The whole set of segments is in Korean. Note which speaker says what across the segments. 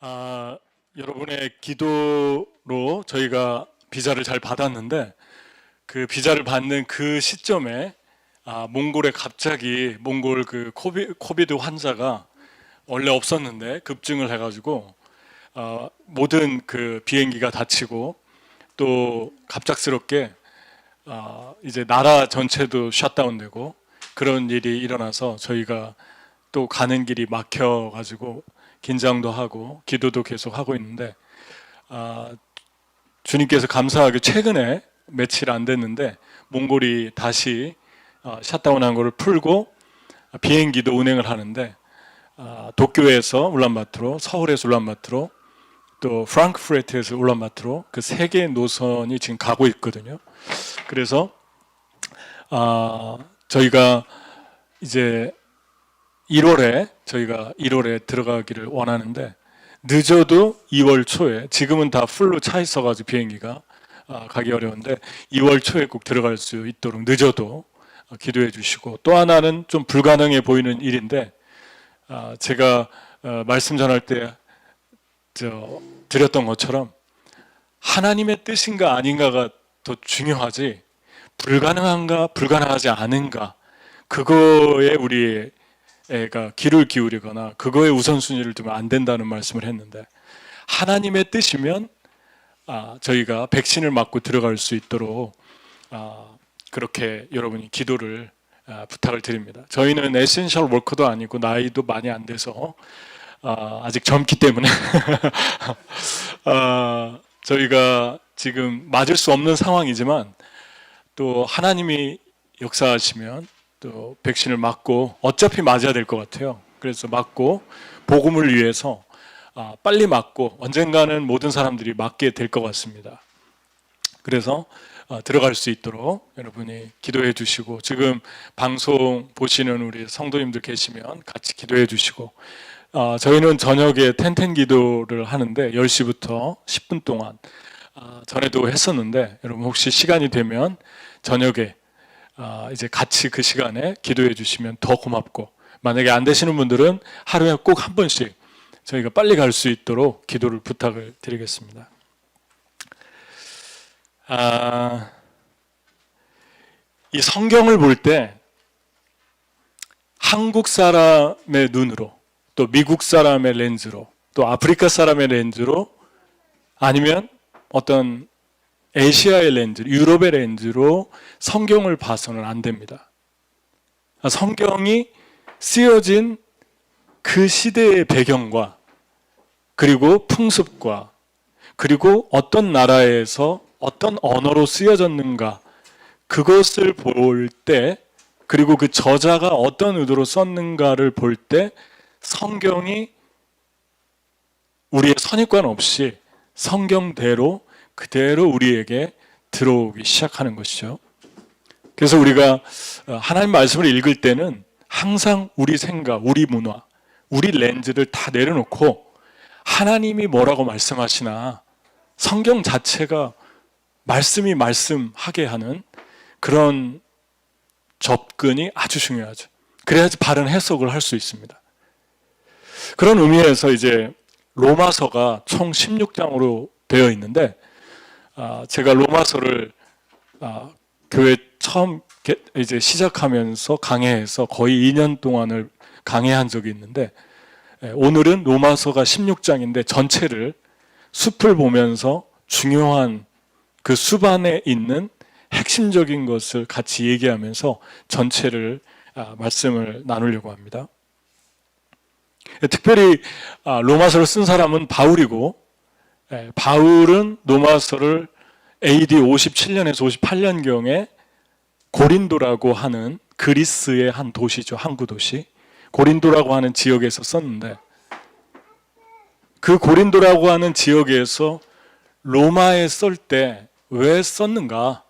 Speaker 1: 아, 여러분의 기도로 저희가 비자를 잘 받았는데 그 비자를 받는 그 시점에 몽골에 갑자기 몽골 그 코비드 환자가 원래 없었는데 급증을 해가지고 모든 그 비행기가 닫히고 또 갑작스럽게 이제 나라 전체도 셧다운되고 그런 일이 일어나서 저희가 또 가는 길이 막혀가지고 긴장도 하고 기도도 계속 하고 있는데 주님께서 감사하게 최근에 며칠 안 됐는데 몽골이 다시 셧다운한 거를 풀고 비행기도 운행을 하는데 도쿄에서 울란바토르, 서울에서 울란바토르, 또 프랑크푸르트에서 울란바토르 그 세 개의 노선이 지금 가고 있거든요. 그래서 저희가 이제 1월에 들어가기를 원하는데 늦어도 2월 초에 지금은 다 풀로 차 있어가지고 비행기가 가기 어려운데 2월 초에 꼭 들어갈 수 있도록 늦어도 기도해 주시고 또 하나는 좀 불가능해 보이는 일인데 제가 말씀 전할 때 드렸던 것처럼 하나님의 뜻인가 아닌가가 더 중요하지 불가능한가 불가능하지 않은가 그거에 우리 애가 귀를 기울이거나 그거에 우선순위를 두면 안 된다는 말씀을 했는데 하나님의 뜻이면 저희가 백신을 맞고 들어갈 수 있도록 그렇게 여러분이 기도를 부탁을 드립니다. 저희는 에센셜 워커도 아니고 나이도 많이 안 돼서 아직 젊기 때문에 저희가 지금 맞을 수 없는 상황이지만 또 하나님이 역사하시면 또 백신을 맞고 어차피 맞아야 될 것 같아요. 그래서 맞고 복음을 위해서 빨리 맞고 언젠가는 모든 사람들이 맞게 될 것 같습니다. 그래서 들어갈 수 있도록 여러분이 기도해 주시고 지금 방송 보시는 우리 성도님들 계시면 같이 기도해 주시고 저희는 저녁에 텐텐 기도를 하는데 10시부터 10분 동안 전에도 했었는데 여러분 혹시 시간이 되면 저녁에 이제 같이 그 시간에 기도해 주시면 더 고맙고 만약에 안 되시는 분들은 하루에 꼭 한 번씩 저희가 빨리 갈 수 있도록 기도를 부탁을 드리겠습니다. 이 성경을 볼 때 한국 사람의 눈으로 또 미국 사람의 렌즈로 또 아프리카 사람의 렌즈로 아니면 어떤 아시아의 렌즈, 유럽의 렌즈로 성경을 봐서는 안 됩니다. 성경이 쓰여진 그 시대의 배경과 그리고 풍습과 그리고 어떤 나라에서 어떤 언어로 쓰여졌는가 그것을 볼 때 그리고 그 저자가 어떤 의도로 썼는가를 볼 때 성경이 우리의 선입관 없이 성경대로 그대로 우리에게 들어오기 시작하는 것이죠. 그래서 우리가 하나님 말씀을 읽을 때는 항상 우리 생각, 우리 문화, 우리 렌즈를 다 내려놓고 하나님이 뭐라고 말씀하시나 성경 자체가 말씀이 말씀하게 하는 그런 접근이 아주 중요하죠. 그래야지 바른 해석을 할 수 있습니다. 그런 의미에서 이제 로마서가 총 16장으로 되어 있는데 제가 로마서를 교회 처음 이제 시작하면서 강해해서 거의 2년 동안을 강해한 적이 있는데 오늘은 로마서가 16장인데 전체를 숲을 보면서 중요한 그 숲 안에 있는 핵심적인 것을 같이 얘기하면서 전체를 말씀을 나누려고 합니다. 특별히 로마서를 쓴 사람은 바울이고 바울은 로마서를 AD 57년에서 58년경에 고린도라고 하는 그리스의 한 도시죠. 항구 도시. 고린도라고 하는 지역에서 썼는데 그 고린도라고 하는 지역에서 로마에 쓸 때 왜 썼는가는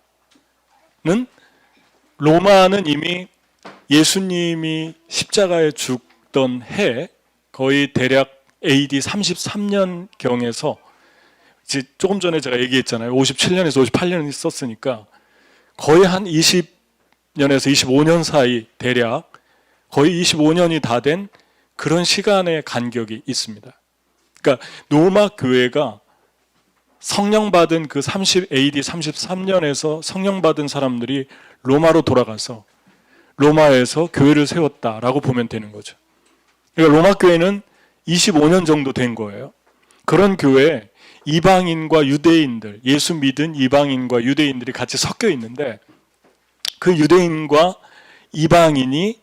Speaker 1: 로마는 이미 예수님이 십자가에 죽던 해 거의 대략 AD 33년경에서 조금 전에 제가 얘기했잖아요. 57년에서 58년이 썼으니까 거의 한 20년에서 25년 사이 대략 거의 25년이 다 된 그런 시간의 간격이 있습니다. 그러니까 로마 교회가 성령 받은 그 30 AD 33년에서 성령 받은 사람들이 로마로 돌아가서 로마에서 교회를 세웠다라고 보면 되는 거죠. 그러니까 로마 교회는 25년 정도 된 거예요. 그런 교회에 이방인과 유대인들, 예수 믿은 이방인과 유대인들이 같이 섞여 있는데, 그 유대인과 이방인이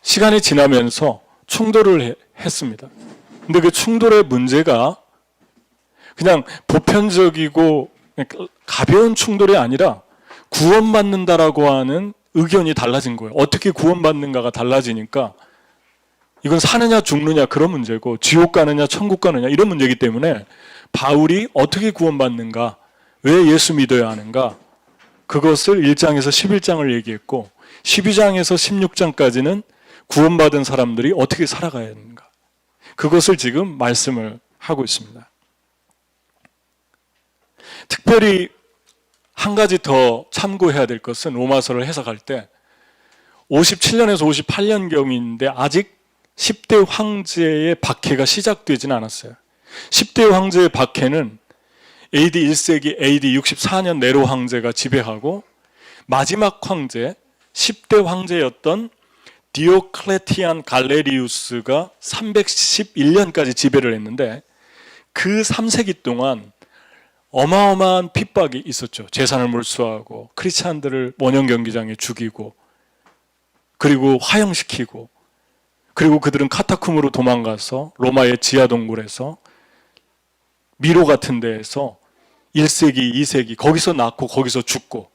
Speaker 1: 시간이 지나면서 충돌을 했습니다. 근데 그 충돌의 문제가 그냥 보편적이고 가벼운 충돌이 아니라 구원받는다라고 하는 의견이 달라진 거예요. 어떻게 구원받는가가 달라지니까 이건 사느냐 죽느냐 그런 문제고, 지옥 가느냐 천국 가느냐 이런 문제이기 때문에 바울이 어떻게 구원받는가, 왜 예수 믿어야 하는가, 그것을 1장에서 11장을 얘기했고 12장에서 16장까지는 구원받은 사람들이 어떻게 살아가야 하는가, 그것을 지금 말씀을 하고 있습니다. 특별히 한 가지 더 참고해야 될 것은 로마서를 해석할 때 57년에서 58년경인데 아직 10대 황제의 박해가 시작되지는 않았어요. 10대 황제의 박해는 AD 1세기 AD 64년 네로 황제가 지배하고, 마지막 황제 10대 황제였던 디오클레티안 갈레리우스가 311년까지 지배를 했는데, 그 3세기 동안 어마어마한 핍박이 있었죠. 재산을 몰수하고 크리스찬들을 원형 경기장에 죽이고, 그리고 화형시키고, 그리고 그들은 카타쿰으로 도망가서 로마의 지하 동굴에서 미로 같은 데에서 1세기, 2세기 거기서 낳고 거기서 죽고,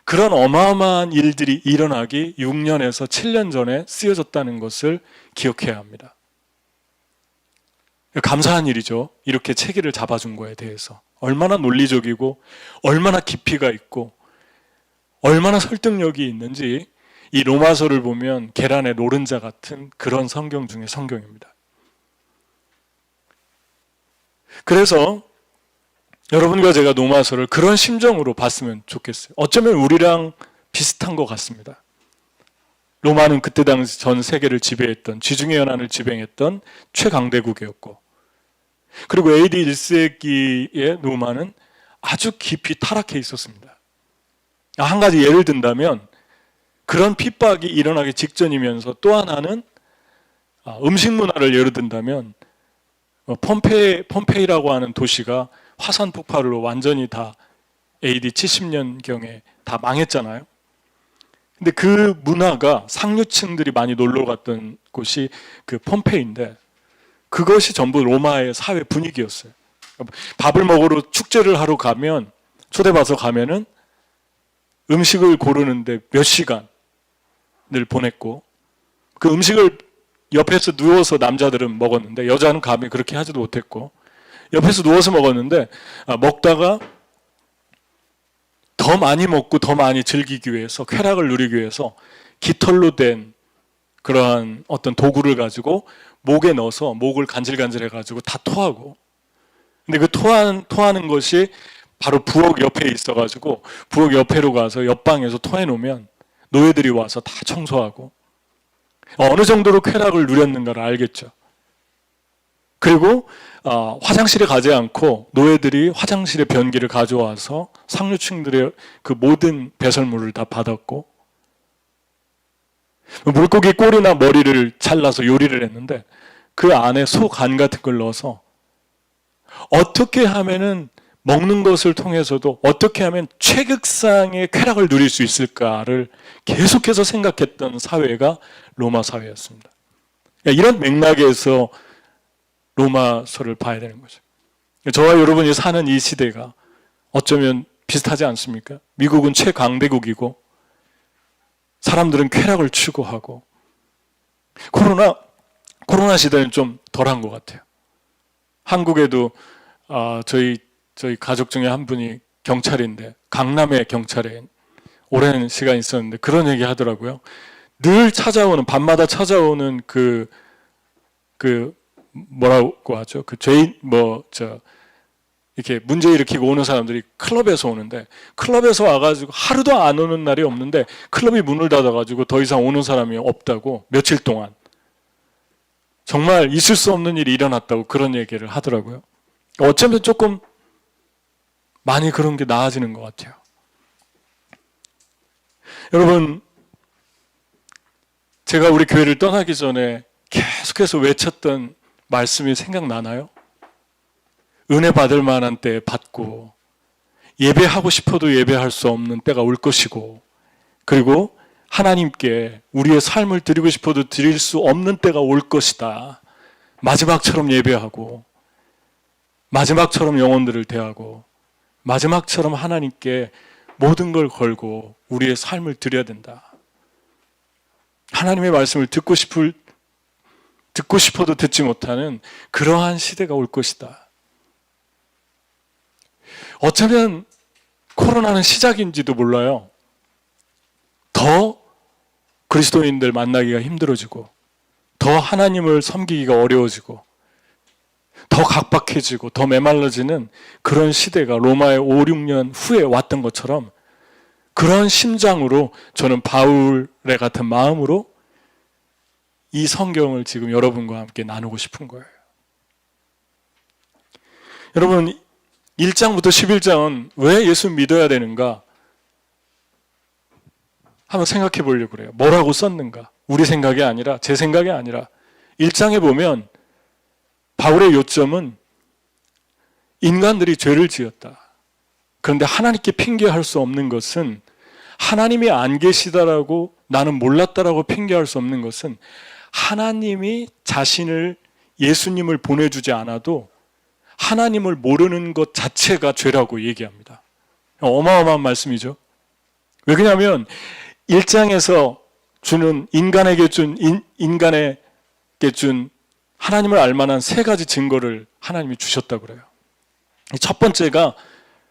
Speaker 1: 그런 어마어마한 일들이 일어나기 6년에서 7년 전에 쓰여졌다는 것을 기억해야 합니다. 감사한 일이죠. 이렇게 체계를 잡아준 거에 대해서. 얼마나 논리적이고 얼마나 깊이가 있고 얼마나 설득력이 있는지 이 로마서를 보면 계란의 노른자 같은 그런 성경 중에 성경입니다. 그래서 여러분과 제가 로마서를 그런 심정으로 봤으면 좋겠어요. 어쩌면 우리랑 비슷한 것 같습니다. 로마는 그때 당시 전 세계를 지배했던, 지중해 연안을 지배했던 최강대국이었고, 그리고 AD 1세기의 로마는 아주 깊이 타락해 있었습니다. 한 가지 예를 든다면, 그런 핍박이 일어나기 직전이면서 또 하나는 음식 문화를 예를 든다면, 폼페이라고 하는 도시가 화산 폭발로 완전히 다 AD 70년경에 다 망했잖아요. 근데 그 문화가 상류층들이 많이 놀러 갔던 곳이 그 폼페이인데, 그것이 전부 로마의 사회 분위기였어요. 밥을 먹으러 축제를 하러 가면, 초대받아서 가면은 음식을 고르는데 몇 시간을 보냈고, 그 음식을 옆에서 누워서 남자들은 먹었는데 여자는 감히 그렇게 하지도 못했고, 옆에서 누워서 먹었는데 먹다가 더 많이 먹고 더 많이 즐기기 위해서, 쾌락을 누리기 위해서 깃털로 된 그러한 어떤 도구를 가지고 목에 넣어서 목을 간질간질 해가지고 다 토하고, 근데 그 토하는 것이 바로 부엌 옆에 있어가지고 부엌 옆에로 가서 옆방에서 토해 놓으면 노예들이 와서 다 청소하고, 어느 정도로 쾌락을 누렸는가를 알겠죠. 그리고 화장실에 가지 않고 노예들이 화장실에 변기를 가져와서 상류층들의 그 모든 배설물을 다 받았고, 물고기 꼬리나 머리를 잘라서 요리를 했는데 그 안에 소 간 같은 걸 넣어서 어떻게 하면은 먹는 것을 통해서도 어떻게 하면 최극상의 쾌락을 누릴 수 있을까를 계속해서 생각했던 사회가 로마 사회였습니다. 이런 맥락에서 로마서를 봐야 되는 거죠. 저와 여러분이 사는 이 시대가 어쩌면 비슷하지 않습니까? 미국은 최강대국이고 사람들은 쾌락을 추구하고, 코로나 시대는 좀 덜한 것 같아요. 한국에도 저희 가족 중에 한 분이 경찰인데, 강남의 경찰에 오랜 시간 있었는데 그런 얘기 하더라고요. 늘 찾아오는, 밤마다 찾아오는 뭐라고 하죠? 이렇게 문제 일으키고 오는 사람들이 클럽에서 오는데, 클럽에서 와가지고 하루도 안 오는 날이 없는데 클럽이 문을 닫아가지고 더 이상 오는 사람이 없다고, 며칠 동안. 정말 있을 수 없는 일이 일어났다고 그런 얘기를 하더라고요. 어쩌면 조금 많이 그런 게 나아지는 것 같아요. 여러분, 제가 우리 교회를 떠나기 전에 계속해서 외쳤던 말씀이 생각나나요? 은혜 받을 만한 때에 받고, 예배하고 싶어도 예배할 수 없는 때가 올 것이고, 그리고 하나님께 우리의 삶을 드리고 싶어도 드릴 수 없는 때가 올 것이다. 마지막처럼 예배하고, 마지막처럼 영혼들을 대하고, 마지막처럼 하나님께 모든 걸 걸고 우리의 삶을 드려야 된다. 하나님의 말씀을 듣고 싶어도 듣지 못하는 그러한 시대가 올 것이다. 어쩌면 코로나는 시작인지도 몰라요. 더 그리스도인들 만나기가 힘들어지고, 더 하나님을 섬기기가 어려워지고, 더 각박해지고, 더 메말라지는 그런 시대가 로마의 5, 6년 후에 왔던 것처럼, 그런 심장으로 저는 바울의 같은 마음으로 이 성경을 지금 여러분과 함께 나누고 싶은 거예요. 여러분, 1장부터 11장은 왜 예수 믿어야 되는가? 한번 생각해 보려고 그래요. 뭐라고 썼는가? 우리 생각이 아니라, 제 생각이 아니라 1장에 보면 바울의 요점은 인간들이 죄를 지었다. 그런데 하나님께 핑계할 수 없는 것은, 하나님이 안 계시다라고 나는 몰랐다라고 핑계할 수 없는 것은, 하나님이 자신을, 예수님을 보내주지 않아도 하나님을 모르는 것 자체가 죄라고 얘기합니다. 어마어마한 말씀이죠. 왜 그러냐면 1장에서 주는 인간에게 준 하나님을 알만한 세 가지 증거를 하나님이 주셨다고 그래요. 첫 번째가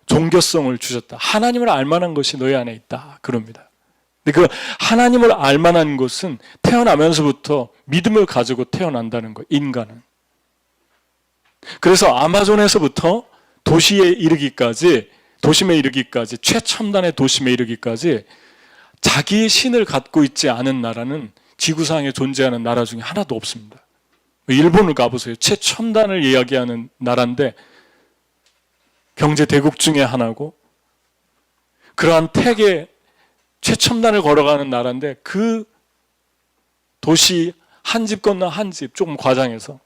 Speaker 1: 종교성을 주셨다. 하나님을 알만한 것이 너희 안에 있다. 그럽니다. 근데 그 하나님을 알만한 것은 태어나면서부터 믿음을 가지고 태어난다는 거예요. 인간은. 그래서 아마존에서부터 도심에 이르기까지, 최첨단의 도심에 이르기까지 자기의 신을 갖고 있지 않은 나라는 지구상에 존재하는 나라 중에 하나도 없습니다. 일본을 가보세요. 최첨단을 이야기하는 나라인데 경제 대국 중에 하나고, 그러한 택의 최첨단을 걸어가는 나라인데 그 도시 한 집 건너 한 집, 조금 과장해서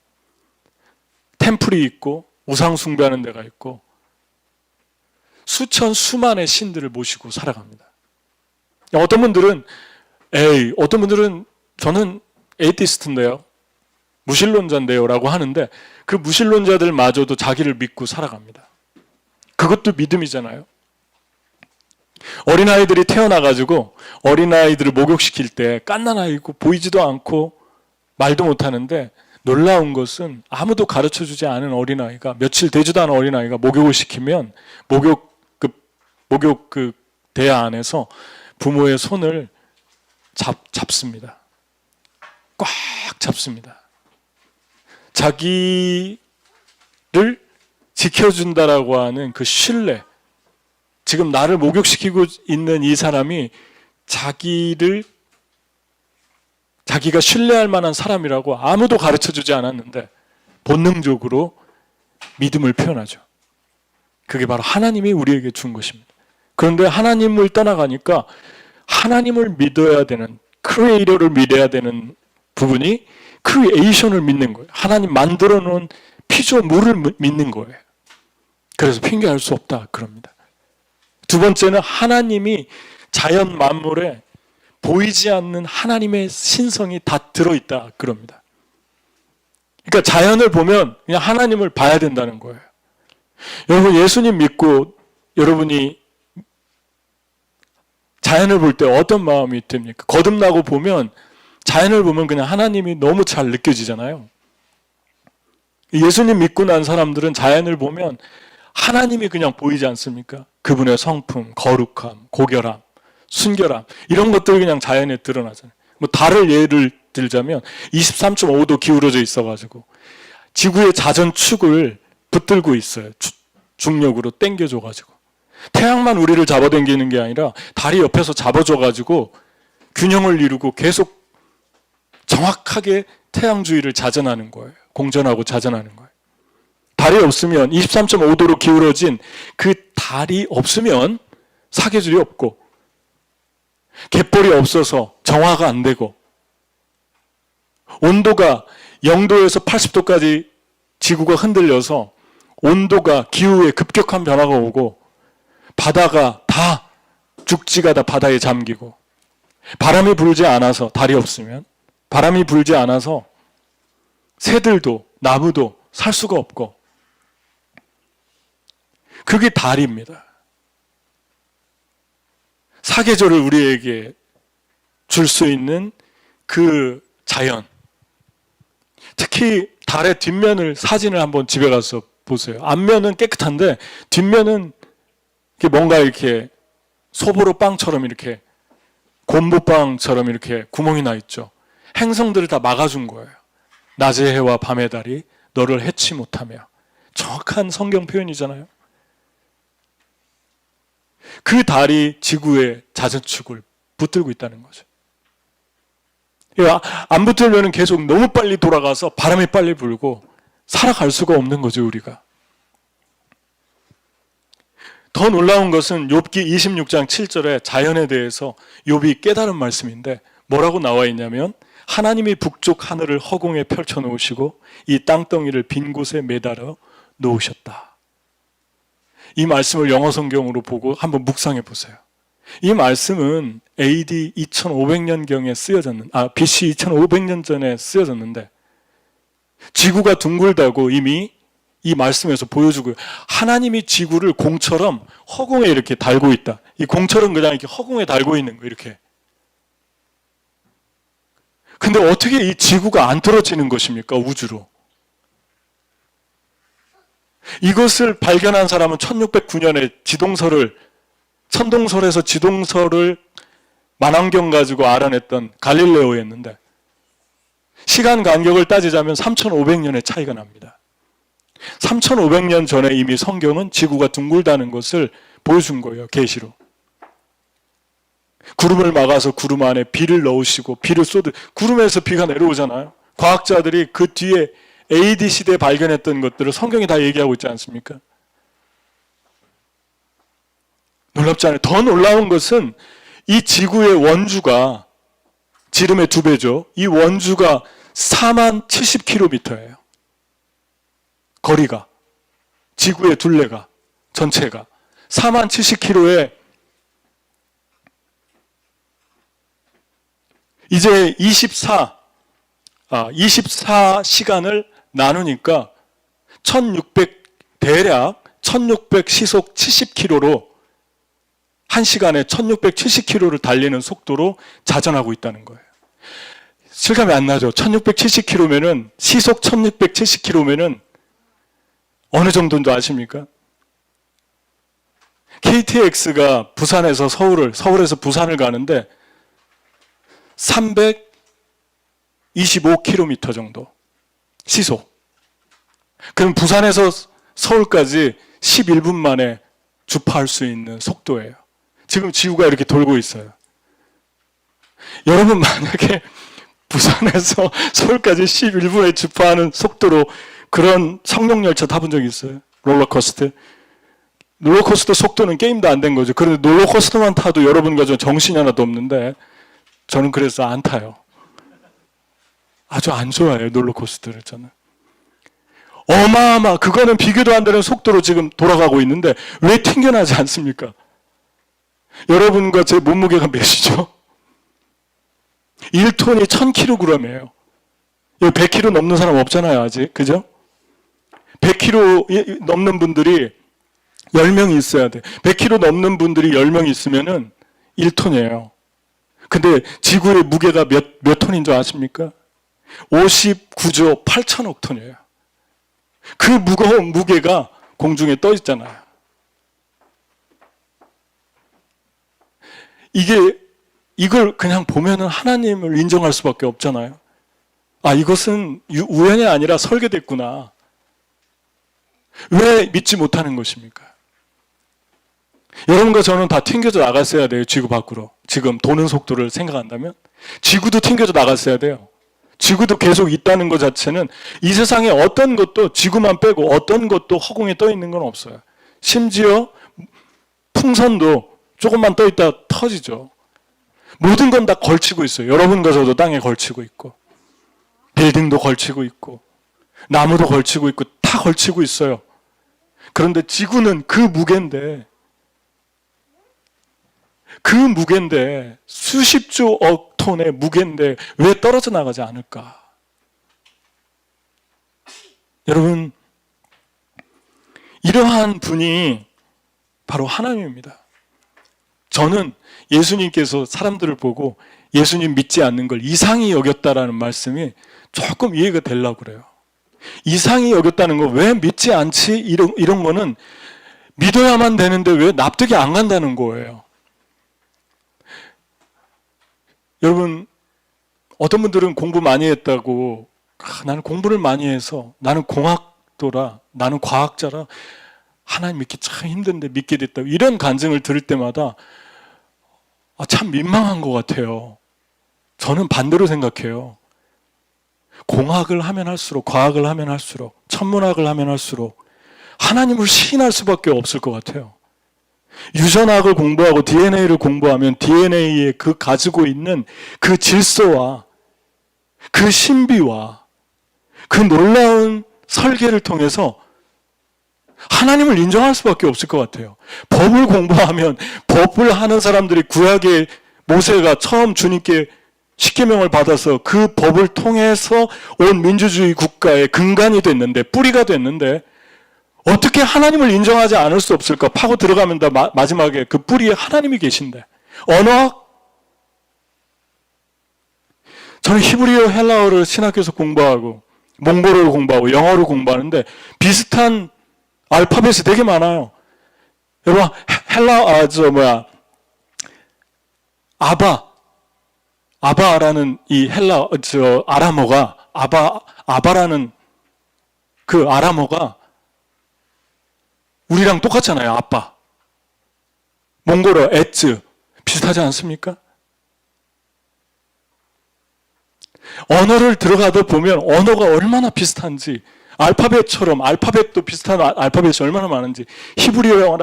Speaker 1: 템플이 있고 우상 숭배하는 데가 있고 수만의 신들을 모시고 살아갑니다. 어떤 분들은 저는 에이티스트인데요, 무신론자인데요 라고 하는데, 그 무신론자들마저도 자기를 믿고 살아갑니다. 그것도 믿음이잖아요. 어린아이들이 태어나가지고 어린아이들을 목욕시킬 때 갓난아이고 보이지도 않고 말도 못하는데, 놀라운 것은 아무도 가르쳐주지 않은 어린아이가, 며칠 되지도 않은 어린아이가 목욕을 시키면 목욕 그 대야 안에서 부모의 손을 잡습니다. 꽉 잡습니다. 자기를 지켜준다라고 하는 그 신뢰, 지금 나를 목욕시키고 있는 이 사람이 자기가 신뢰할 만한 사람이라고 아무도 가르쳐주지 않았는데 본능적으로 믿음을 표현하죠. 그게 바로 하나님이 우리에게 준 것입니다. 그런데 하나님을 떠나가니까 하나님을 믿어야 되는, 크리에이터를 믿어야 되는 부분이 크리에이션을 믿는 거예요. 하나님 만들어 놓은 피조물을 믿는 거예요. 그래서 핑계할 수 없다 그럽니다. 두 번째는 하나님이 자연 만물에 보이지 않는 하나님의 신성이 다 들어있다 그럽니다. 그러니까 자연을 보면 그냥 하나님을 봐야 된다는 거예요. 여러분, 예수님 믿고 여러분이 자연을 볼 때 어떤 마음이 듭니까? 거듭나고 보면, 자연을 보면 그냥 하나님이 너무 잘 느껴지잖아요. 예수님 믿고 난 사람들은 자연을 보면 하나님이 그냥 보이지 않습니까? 그분의 성품, 거룩함, 고결함, 순결함, 이런 것들이 그냥 자연에 드러나잖아요. 달을 예를 들자면 23.5도 기울어져 있어가지고 지구의 자전축을 붙들고 있어요. 중력으로 당겨줘가지고. 태양만 우리를 잡아당기는 게 아니라 달이 옆에서 잡아줘가지고 균형을 이루고 계속 정확하게 태양 주위를 자전하는 거예요. 공전하고 자전하는 거예요. 달이 없으면 23.5도로 기울어진 그 달이 없으면 사계절이 없고 갯벌이 없어서 정화가 안 되고 온도가 0도에서 80도까지 지구가 흔들려서 온도가 기후에 급격한 변화가 오고 바다가 다 죽지가 다 바다에 잠기고 바람이 불지 않아서 달이 없으면 바람이 불지 않아서 새들도 나무도 살 수가 없고 그게 달입니다. 사계절을 우리에게 줄 수 있는 그 자연. 특히 달의 뒷면을 사진을 한번 집에 가서 보세요. 앞면은 깨끗한데 뒷면은 뭔가 이렇게 소보로 빵처럼 이렇게 곰보빵처럼 이렇게 구멍이 나 있죠. 행성들을 다 막아준 거예요. 낮의 해와 밤의 달이 너를 해치 못하며. 정확한 성경 표현이잖아요. 그 달이 지구의 자전축을 붙들고 있다는 거죠. 안 붙들면 계속 너무 빨리 돌아가서 바람이 빨리 불고 살아갈 수가 없는 거죠, 우리가. 더 놀라운 것은 욥기 26장 7절에 자연에 대해서 욥이 깨달은 말씀인데 뭐라고 나와 있냐면 하나님이 북쪽 하늘을 허공에 펼쳐 놓으시고 이 땅덩이를 빈 곳에 매달아 놓으셨다. 이 말씀을 영어 성경으로 보고 한번 묵상해 보세요. 이 말씀은 AD 2500년경에 쓰여졌는, BC 2500년 전에 쓰여졌는데 지구가 둥글다고 이미 이 말씀에서 보여주고요. 하나님이 지구를 공처럼 허공에 이렇게 달고 있다. 이 공처럼 그냥 이렇게 허공에 달고 있는 거 이렇게. 근데 어떻게 이 지구가 안 떨어지는 것입니까? 우주로. 이것을 발견한 사람은 1609년에 천동설에서 지동설을 만환경 가지고 알아냈던 갈릴레오였는데 시간 간격을 따지자면 3500년의 차이가 납니다. 3500년 전에 이미 성경은 지구가 둥글다는 것을 보여준 거예요. 계시로. 구름을 막아서 구름 안에 비를 넣으시고 비를 구름에서 비가 내려오잖아요. 과학자들이 그 뒤에 AD 시대에 발견했던 것들을 성경이 다 얘기하고 있지 않습니까? 놀랍지 않아요? 더 놀라운 것은 이 지구의 원주가 지름의 2배죠. 이 원주가 4만 70km예요. 거리가. 지구의 둘레가. 전체가. 4만 70km에 이제 24시간을 나누니까 대략 1600 시속 70km로 1시간에 1670km를 달리는 속도로 자전하고 있다는 거예요. 실감이 안 나죠? 1670km면은, 시속 1670km면은 어느 정도인지 아십니까? KTX가 부산에서 서울에서 부산을 가는데 325km 정도 시속. 그럼 부산에서 서울까지 11분 만에 주파할 수 있는 속도예요. 지금 지구가 이렇게 돌고 있어요. 여러분 만약에 부산에서 서울까지 11분에 주파하는 속도로 그런 성룡열차 타본 적 있어요? 롤러코스터 속도는 게임도 안 된 거죠. 그런데 롤러코스터만 타도 여러분과 저 정신이 하나도 없는데 저는 그래서 안 타요. 아주 안 좋아해요, 롤러코스터를 저는. 그거는 비교도 안 되는 속도로 지금 돌아가고 있는데 왜 튕겨나지 않습니까? 여러분과 제 몸무게가 몇이죠? 1톤이 1000kg이에요. 100kg 넘는 사람 없잖아요, 아직. 그죠? 100kg 넘는 분들이 10명이 있어야 돼. 100kg 넘는 분들이 10명 있으면은 1톤이에요. 근데 지구의 무게가 몇 톤인 줄 아십니까? 59조 8천억 톤이에요. 그 무거운 무게가 공중에 떠 있잖아요. 이걸 그냥 보면은 하나님을 인정할 수밖에 없잖아요. 이것은 우연이 아니라 설계됐구나. 왜 믿지 못하는 것입니까? 여러분과 저는 다 튕겨져 나갔어야 돼요, 지구 밖으로. 지금 도는 속도를 생각한다면. 지구도 튕겨져 나갔어야 돼요. 지구도 계속 있다는 것 자체는 이 세상에 어떤 것도 지구만 빼고 어떤 것도 허공에 떠 있는 건 없어요. 심지어 풍선도 조금만 떠 있다 터지죠. 모든 건 다 걸치고 있어요. 여러분과 저도 땅에 걸치고 있고 빌딩도 걸치고 있고 나무도 걸치고 있고 다 걸치고 있어요. 그런데 지구는 그 무게인데 수십조억 톤의 무게인데 왜 떨어져 나가지 않을까? 여러분, 이러한 분이 바로 하나님입니다. 저는 예수님께서 사람들을 보고 예수님 믿지 않는 걸 이상히 여겼다라는 말씀이 조금 이해가 되려고 그래요. 이상히 여겼다는 거 왜 믿지 않지? 이런 거는 믿어야만 되는데 왜 납득이 안 간다는 거예요. 여러분, 어떤 분들은 공부 많이 했다고 나는 공부를 많이 해서 나는 공학도라 나는 과학자라 하나님 믿기 참 힘든데 믿게 됐다고 이런 간증을 들을 때마다 참 민망한 것 같아요. 저는 반대로 생각해요. 공학을 하면 할수록 과학을 하면 할수록 천문학을 하면 할수록 하나님을 시인할 수밖에 없을 것 같아요. 유전학을 공부하고 DNA를 공부하면 DNA에 그 가지고 있는 그 질서와 그 신비와 그 놀라운 설계를 통해서 하나님을 인정할 수밖에 없을 것 같아요. 법을 공부하면 법을 하는 사람들이 구약의 모세가 처음 주님께 십계명을 받아서 그 법을 통해서 온 민주주의 국가의 근간이 됐는데 뿌리가 됐는데 어떻게 하나님을 인정하지 않을 수 없을까? 파고 들어가면 다 마지막에 그 뿌리에 하나님이 계신데. 언어학? 저는 히브리어, 헬라어를 신학교에서 공부하고 몽골어를 공부하고 영어를 공부하는데 비슷한 알파벳이 되게 많아요. 여러분 아바라는 이 아람어가 아바라는 그 아람어가 우리랑 똑같잖아요. 아빠. 몽골어 에츠 비슷하지 않습니까? 언어를 들어가다 보면 언어가 얼마나 비슷한지 알파벳처럼 알파벳도 비슷한 알파벳이 얼마나 많은지 히브리어,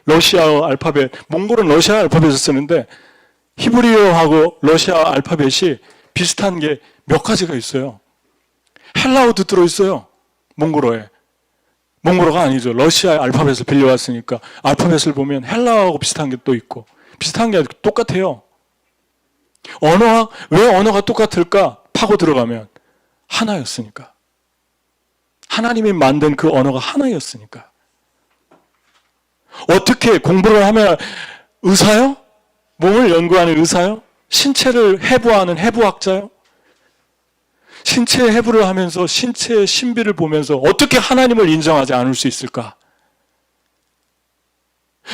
Speaker 1: 러시아어 알파벳, 몽골은 러시아 알파벳을 쓰는데 히브리어하고 러시아 알파벳이 비슷한 게 몇 가지가 있어요. 헬라어도 들어있어요. 몽골어에. 몽골어가 아니죠. 러시아 알파벳을 빌려왔으니까 알파벳을 보면 헬라어하고 비슷한 게 또 있고 비슷한 게 똑같아요. 언어학, 왜 언어가 똑같을까? 파고 들어가면 하나였으니까. 하나님이 만든 그 언어가 하나였으니까. 어떻게 공부를 하면 의사요? 몸을 연구하는 의사요? 신체를 해부하는 해부학자요? 신체의 해부를 하면서 신체의 신비를 보면서 어떻게 하나님을 인정하지 않을 수 있을까?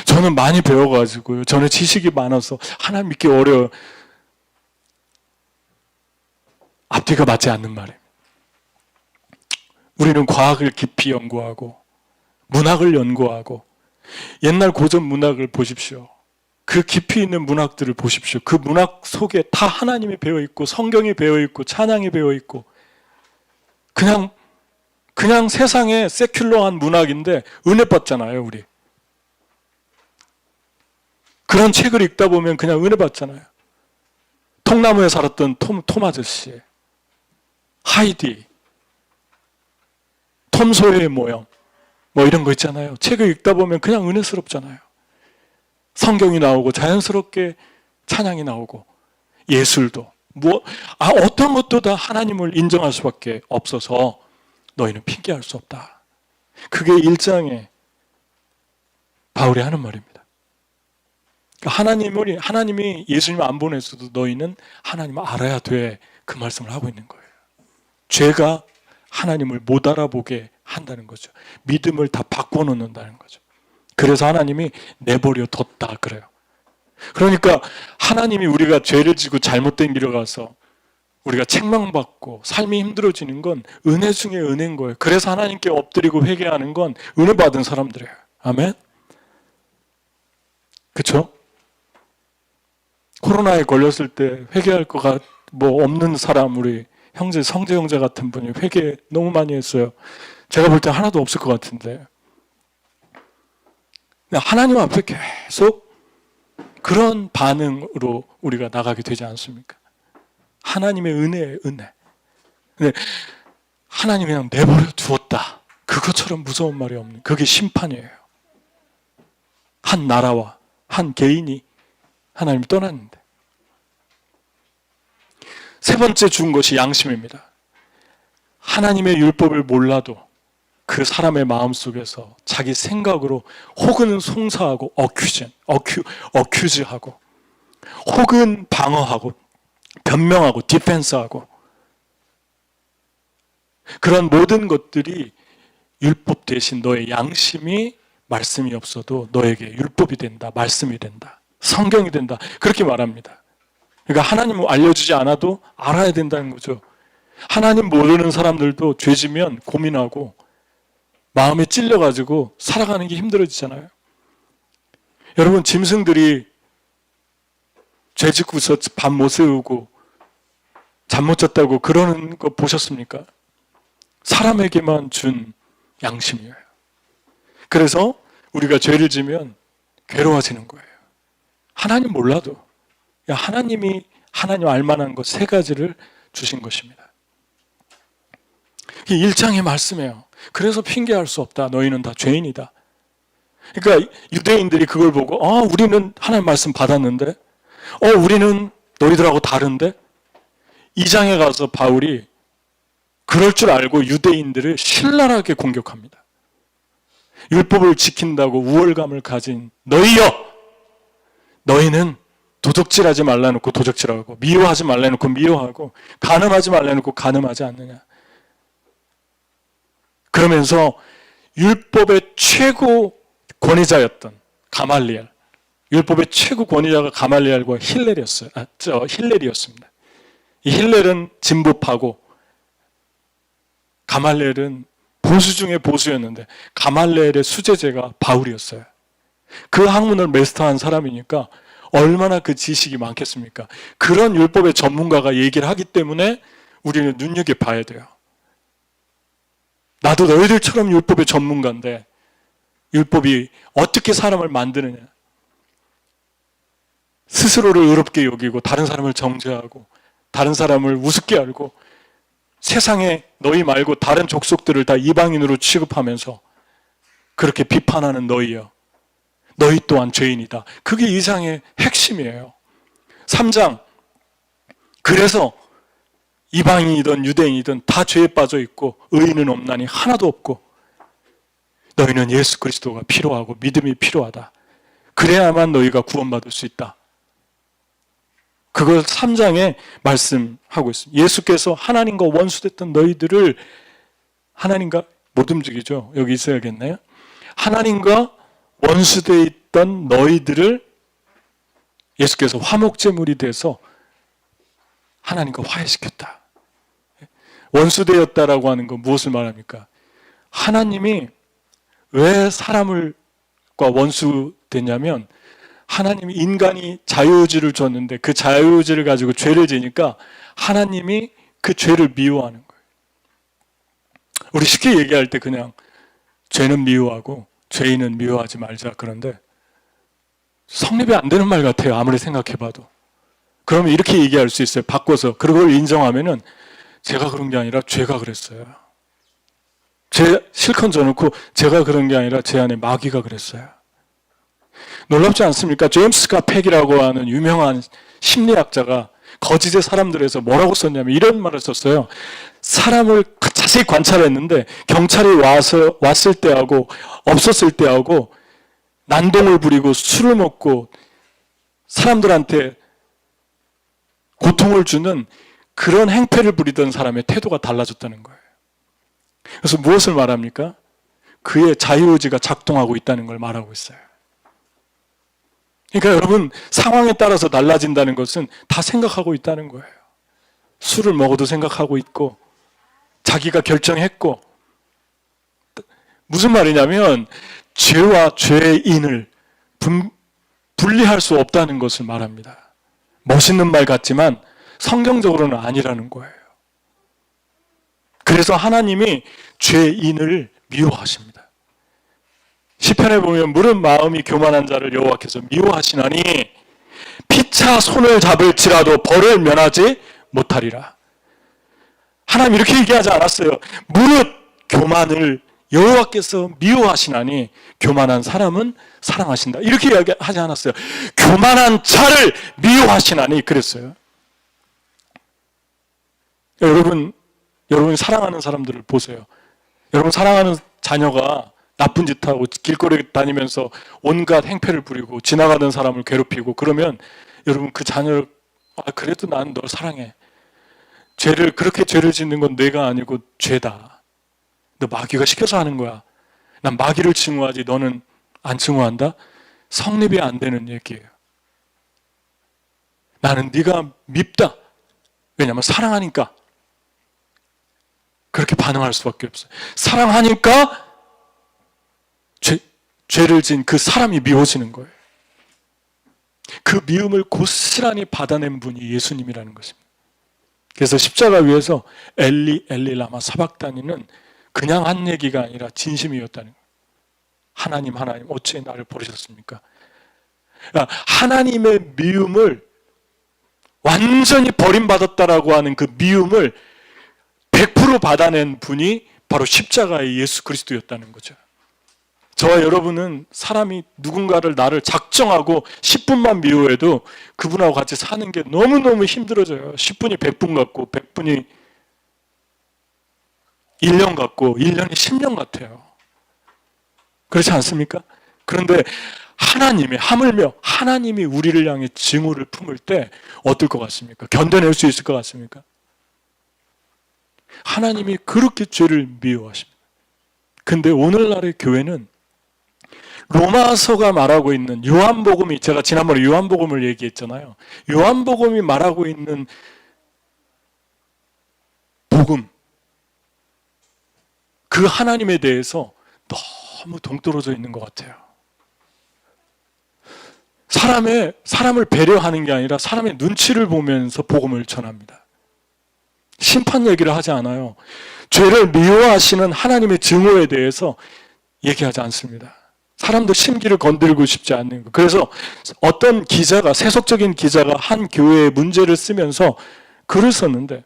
Speaker 1: 저는 많이 배워가지고요. 저는 지식이 많아서 하나님 믿기 어려워요. 앞뒤가 맞지 않는 말이에요. 우리는 과학을 깊이 연구하고 문학을 연구하고 옛날 고전 문학을 보십시오. 그 깊이 있는 문학들을 보십시오. 그 문학 속에 다 하나님이 배어있고 성경이 배어있고 찬양이 배어있고 그냥 세상에 세큘러한 문학인데 은혜 받잖아요. 우리 그런 책을 읽다 보면 그냥 은혜 받잖아요. 통나무에 살았던 톰 아저씨, 하이디, 톰 소여의 모형 뭐 이런 거 있잖아요. 책을 읽다 보면 그냥 은혜스럽잖아요. 성경이 나오고 자연스럽게 찬양이 나오고 예술도 어떤 것도 다 하나님을 인정할 수밖에 없어서 너희는 핑계할 수 없다. 그게 1장에 바울이 하는 말입니다. 하나님이 예수님 안 보냈어도 너희는 하나님을 알아야 돼. 그 말씀을 하고 있는 거예요. 죄가 하나님을 못 알아보게 한다는 거죠. 믿음을 다 바꿔놓는다는 거죠. 그래서 하나님이 내버려 뒀다 그래요. 그러니까 하나님이 우리가 죄를 지고 잘못된 길을 가서 우리가 책망받고 삶이 힘들어지는 건 은혜 중에 은혜인 거예요. 그래서 하나님께 엎드리고 회개하는 건 은혜 받은 사람들이에요. 아멘? 그렇죠? 코로나에 걸렸을 때 회개할 거가 없는 사람 우리 형제, 성재 형제 같은 분이 회개 너무 많이 했어요. 제가 볼 때 하나도 없을 것 같은데. 하나님 앞에 계속 그런 반응으로 우리가 나가게 되지 않습니까? 하나님의 은혜예요, 은혜. 근데 하나님이 그냥 내버려 두었다. 그것처럼 무서운 말이 없는, 그게 심판이에요. 한 나라와 한 개인이 하나님을 떠났는데. 세 번째 준 것이 양심입니다. 하나님의 율법을 몰라도 그 사람의 마음속에서 자기 생각으로 혹은 송사하고 어큐즈하고 혹은 방어하고 변명하고 디펜스하고 그런 모든 것들이 율법 대신 너의 양심이 말씀이 없어도 너에게 율법이 된다, 말씀이 된다, 성경이 된다, 그렇게 말합니다. 그러니까 하나님을 알려주지 않아도 알아야 된다는 거죠. 하나님 모르는 사람들도 죄지면 고민하고 마음에 찔려가지고 살아가는 게 힘들어지잖아요. 여러분, 짐승들이 죄 짓고서 밥 못 세우고 잠 못 잤다고 그러는 거 보셨습니까? 사람에게만 준 양심이에요. 그래서 우리가 죄를 지면 괴로워지는 거예요. 하나님 몰라도 하나님이 하나님 알만한 것 세 가지를 주신 것입니다. 이게 1장의 말씀이에요. 그래서 핑계할 수 없다. 너희는 다 죄인이다. 그러니까 유대인들이 그걸 보고 우리는 하나님 말씀 받았는데 우리는 너희들하고 다른데 2장에 가서 바울이 그럴 줄 알고 유대인들을 신랄하게 공격합니다. 율법을 지킨다고 우월감을 가진 너희여! 너희는 도적질하지 말라 놓고 도적질하고 미워하지 말라 놓고 미워하고 간음하지 말라 놓고 간음하지 않느냐. 그러면서 율법의 최고 권위자였던 가말리엘, 율법의 최고 권위자가 가말리엘과 힐렐이었습니다. 이 힐렐은 진보파고 가말리엘은 보수 중에 보수였는데 가말리엘의 수제자가 바울이었어요. 그 학문을 마스터한 사람이니까 얼마나 그 지식이 많겠습니까? 그런 율법의 전문가가 얘기를 하기 때문에 우리는 눈여겨봐야 돼요. 나도 너희들처럼 율법의 전문가인데 율법이 어떻게 사람을 만드느냐. 스스로를 의롭게 여기고 다른 사람을 정죄하고 다른 사람을 우습게 알고 세상에 너희 말고 다른 족속들을 다 이방인으로 취급하면서 그렇게 비판하는 너희여. 너희 또한 죄인이다. 그게 2장의 핵심이에요. 3장. 그래서 이방인이든 유대인이든 다 죄에 빠져 있고 의인은 없나니 하나도 없고 너희는 예수 그리스도가 필요하고 믿음이 필요하다. 그래야만 너희가 구원받을 수 있다. 그걸 3장에 말씀하고 있습니다. 예수께서 하나님과 원수됐던 너희들을 하나님과 못 움직이죠. 여기 있어야겠네요. 하나님과 원수되어 있던 너희들을 예수께서 화목제물이 돼서 하나님과 화해시켰다. 원수되었다라고 하는 건 무엇을 말합니까? 하나님이 왜 사람과 원수됐냐면 하나님이 인간이 자유의지를 줬는데 그 자유의지를 가지고 죄를 지니까 하나님이 그 죄를 미워하는 거예요. 우리 쉽게 얘기할 때 그냥 죄는 미워하고 죄인은 미워하지 말자 그런데 성립이 안 되는 말 같아요. 아무리 생각해봐도. 그러면 이렇게 얘기할 수 있어요. 바꿔서 그걸 인정하면은 제가 그런 게 아니라 죄가 그랬어요. 죄 실컷 져놓고 제가 그런 게 아니라 제 안에 마귀가 그랬어요. 놀랍지 않습니까? 제임스 카팩이라고 하는 유명한 심리학자가 거짓의 사람들에서 뭐라고 썼냐면 이런 말을 썼어요. 사람을 자세히 관찰했는데 경찰이 왔을 때하고 없었을 때하고 난동을 부리고 술을 먹고 사람들한테 고통을 주는 그런 행패를 부리던 사람의 태도가 달라졌다는 거예요. 그래서 무엇을 말합니까? 그의 자유의지가 작동하고 있다는 걸 말하고 있어요. 그러니까 여러분, 상황에 따라서 달라진다는 것은 다 생각하고 있다는 거예요. 술을 먹어도 생각하고 있고 자기가 결정했고 무슨 말이냐면 죄와 죄인을 분리할 수 없다는 것을 말합니다. 멋있는 말 같지만 성경적으로는 아니라는 거예요. 그래서 하나님이 죄인을 미워하십니다. 시편에 보면 무릇 마음이 교만한 자를 여호와께서 미워하시나니 피차 손을 잡을지라도 벌을 면하지 못하리라. 하나님 이렇게 얘기하지 않았어요. 무릇 교만을 여호와께서 미워하시나니 교만한 사람은 사랑하신다. 이렇게 이야기하지 않았어요. 교만한 자를 미워하시나니 그랬어요. 여러분 사랑하는 사람들을 보세요. 여러분 사랑하는 자녀가 나쁜 짓 하고 길거리 다니면서 온갖 행패를 부리고 지나가는 사람을 괴롭히고 그러면 여러분 그 자녀를 그래도 난 널 사랑해. 그렇게 죄를 짓는 건 내가 아니고 죄다. 너 마귀가 시켜서 하는 거야. 난 마귀를 증오하지 너는 안 증오한다? 성립이 안 되는 얘기예요. 나는 네가 밉다. 왜냐하면 사랑하니까. 그렇게 반응할 수밖에 없어요. 사랑하니까 죄를 지은 그 사람이 미워지는 거예요. 그 미움을 고스란히 받아낸 분이 예수님이라는 것입니다. 그래서 십자가 위에서 엘리 엘리 라마 사박다니는 그냥 한 얘기가 아니라 진심이었다는 거예요. 하나님 어찌 나를 버리셨습니까? 하나님의 미움을 완전히 버림받았다라고 하는 그 미움을 100% 받아낸 분이 바로 십자가의 예수 그리스도였다는 거죠. 저와 여러분은 사람이 누군가를 나를 작정하고 10분만 미워해도 그분하고 같이 사는 게 너무너무 힘들어져요. 10분이 100분 같고 100분이 1년 같고 1년이 10년 같아요. 그렇지 않습니까? 그런데 하물며 하나님이 우리를 향해 증오를 품을 때 어떨 것 같습니까? 견뎌낼 수 있을 것 같습니까? 하나님이 그렇게 죄를 미워하십니다. 근데 오늘날의 교회는 로마서가 말하고 있는 요한복음이, 제가 지난번에 요한복음을 얘기했잖아요. 요한복음이 말하고 있는 복음, 그 하나님에 대해서 너무 동떨어져 있는 것 같아요. 사람을 배려하는 게 아니라 사람의 눈치를 보면서 복음을 전합니다. 심판 얘기를 하지 않아요. 죄를 미워하시는 하나님의 증오에 대해서 얘기하지 않습니다. 사람들 심기를 건드리고 싶지 않는 거. 그래서 어떤 기자가, 세속적인 기자가 한 교회의 문제를 쓰면서 글을 썼는데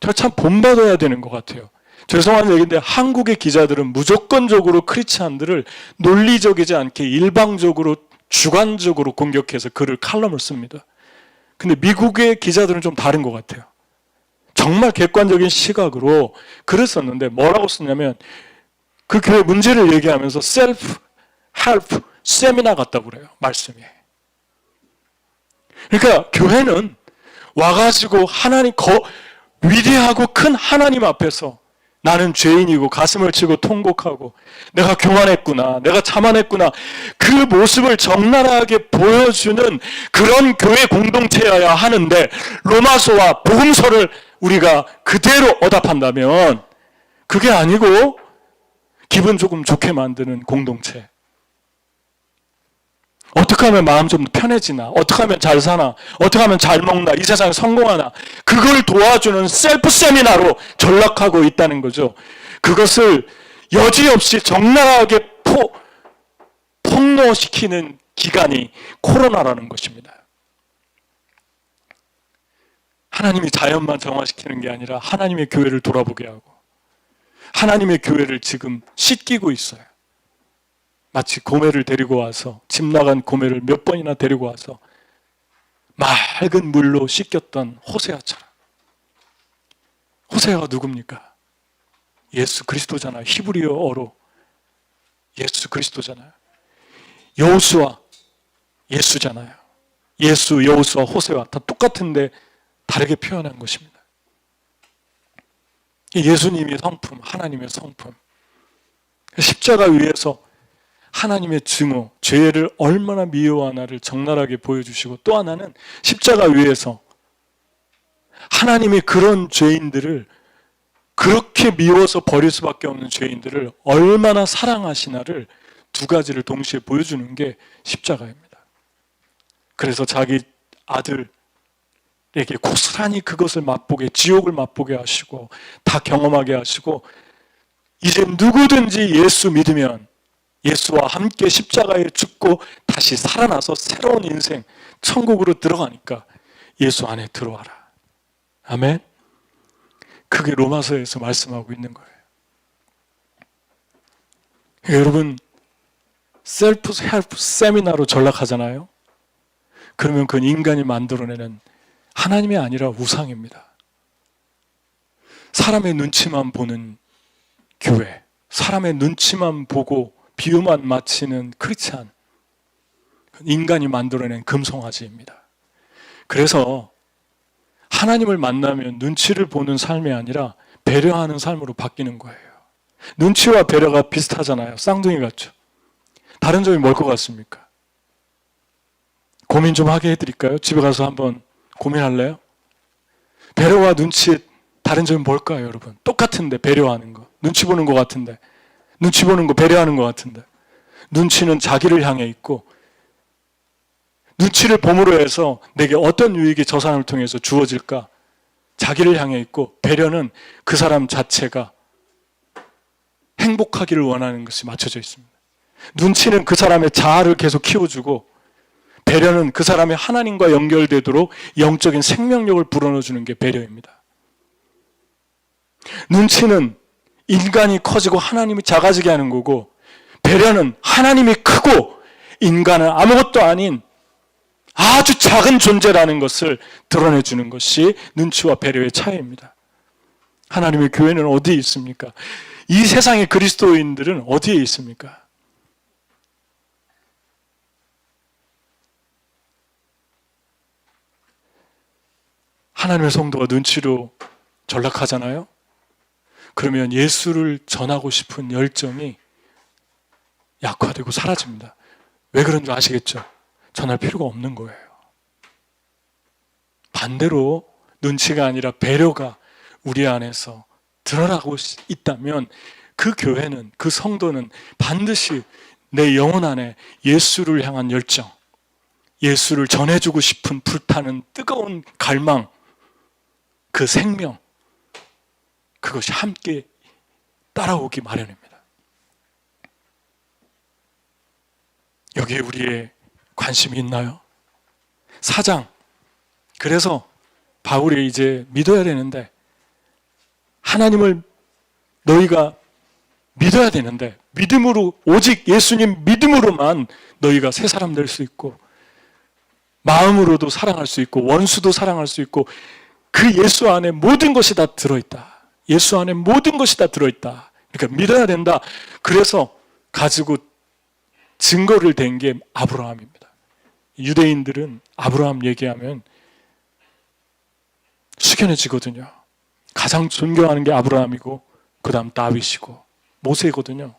Speaker 1: 저 참 본받아야 되는 것 같아요. 죄송한 얘기인데 한국의 기자들은 무조건적으로 크리스찬들을 논리적이지 않게 일방적으로 주관적으로 공격해서 칼럼을 씁니다. 근데 미국의 기자들은 좀 다른 것 같아요. 정말 객관적인 시각으로 글을 썼는데 뭐라고 썼냐면 그 교회 문제를 얘기하면서 셀프 헬프 세미나 같다고 그래요. 말씀이. 그러니까 교회는 와가지고 위대하고 큰 하나님 앞에서 나는 죄인이고 가슴을 치고 통곡하고 내가 교만했구나, 내가 자만했구나, 그 모습을 적나라하게 보여주는 그런 교회 공동체여야 하는데 로마서와 복음서를 우리가 그대로 어답한다면 그게 아니고 기분 조금 좋게 만드는 공동체. 어떻게 하면 마음 좀 편해지나, 어떻게 하면 잘 사나, 어떻게 하면 잘 먹나, 이 세상에 성공하나, 그걸 도와주는 셀프 세미나로 전락하고 있다는 거죠. 그것을 여지없이 적나라하게 폭로시키는 기간이 코로나라는 것입니다. 하나님이 자연만 정화시키는 게 아니라 하나님의 교회를 돌아보게 하고 하나님의 교회를 지금 씻기고 있어요. 마치 고매를 데리고 와서, 집 나간 고매를 몇 번이나 데리고 와서 맑은 물로 씻겼던 호세아처럼. 호세아가 누굽니까? 예수 그리스도잖아요. 히브리어로 예수 그리스도잖아요. 여호수아 예수잖아요. 예수, 여호수아, 호세아 다 똑같은데 다르게 표현한 것입니다. 예수님의 성품, 하나님의 성품. 십자가 위에서 하나님의 증오, 죄를 얼마나 미워하나를 적나라하게 보여주시고, 또 하나는 십자가 위에서 하나님이 그런 죄인들을, 그렇게 미워서 버릴 수밖에 없는 죄인들을 얼마나 사랑하시나를 두 가지를 동시에 보여주는 게 십자가입니다. 그래서 자기 아들을 고스란히 그것을 맛보게, 지옥을 맛보게 하시고 다 경험하게 하시고, 이제 누구든지 예수 믿으면 예수와 함께 십자가에 죽고 다시 살아나서 새로운 인생, 천국으로 들어가니까 예수 안에 들어와라. 아멘. 그게 로마서에서 말씀하고 있는 거예요. 여러분, 셀프 헬프 세미나로 전락하잖아요. 그러면 그건 인간이 만들어내는 하나님이 아니라 우상입니다. 사람의 눈치만 보는 교회, 사람의 눈치만 보고 비유만 맞히는 크리스찬, 인간이 만들어낸 금송아지입니다. 그래서 하나님을 만나면 눈치를 보는 삶이 아니라 배려하는 삶으로 바뀌는 거예요. 눈치와 배려가 비슷하잖아요. 쌍둥이 같죠. 다른 점이 뭘 것 같습니까? 고민 좀 하게 해드릴까요? 집에 가서 한번 고민할래요? 배려와 눈치의 다른 점이 뭘까요, 여러분? 똑같은데, 배려하는 거. 눈치 보는 것 같은데. 눈치 보는 거 배려하는 것 같은데. 눈치는 자기를 향해 있고, 눈치를 봄으로 해서 내게 어떤 유익이 저 사람을 통해서 주어질까? 자기를 향해 있고, 배려는 그 사람 자체가 행복하기를 원하는 것이 맞춰져 있습니다. 눈치는 그 사람의 자아를 계속 키워주고, 배려는 그 사람의 하나님과 연결되도록 영적인 생명력을 불어넣어주는 게 배려입니다. 눈치는 인간이 커지고 하나님이 작아지게 하는 거고, 배려는 하나님이 크고 인간은 아무것도 아닌 아주 작은 존재라는 것을 드러내주는 것이 눈치와 배려의 차이입니다. 하나님의 교회는 어디에 있습니까? 이 세상의 그리스도인들은 어디에 있습니까? 하나님의 성도가 눈치로 전락하잖아요? 그러면 예수를 전하고 싶은 열정이 약화되고 사라집니다. 왜 그런 줄 아시겠죠? 전할 필요가 없는 거예요. 반대로 눈치가 아니라 배려가 우리 안에서 드러나고 있다면 그 교회는, 그 성도는 반드시 내 영혼 안에 예수를 향한 열정, 예수를 전해주고 싶은 불타는 뜨거운 갈망, 그 생명, 그것이 함께 따라오기 마련입니다. 여기에 우리의 관심이 있나요? 4장. 그래서 바울이 이제 믿어야 되는데, 하나님을 너희가 믿어야 되는데, 믿음으로, 오직 예수님 믿음으로만 너희가 새 사람 될 수 있고, 마음으로도 사랑할 수 있고, 원수도 사랑할 수 있고, 그 예수 안에 모든 것이 다 들어있다. 예수 안에 모든 것이 다 들어있다. 그러니까 믿어야 된다. 그래서 가지고 증거를 댄 게 아브라함입니다. 유대인들은 아브라함 얘기하면 숙연해지거든요. 가장 존경하는 게 아브라함이고, 그 다음 다윗이고 모세거든요.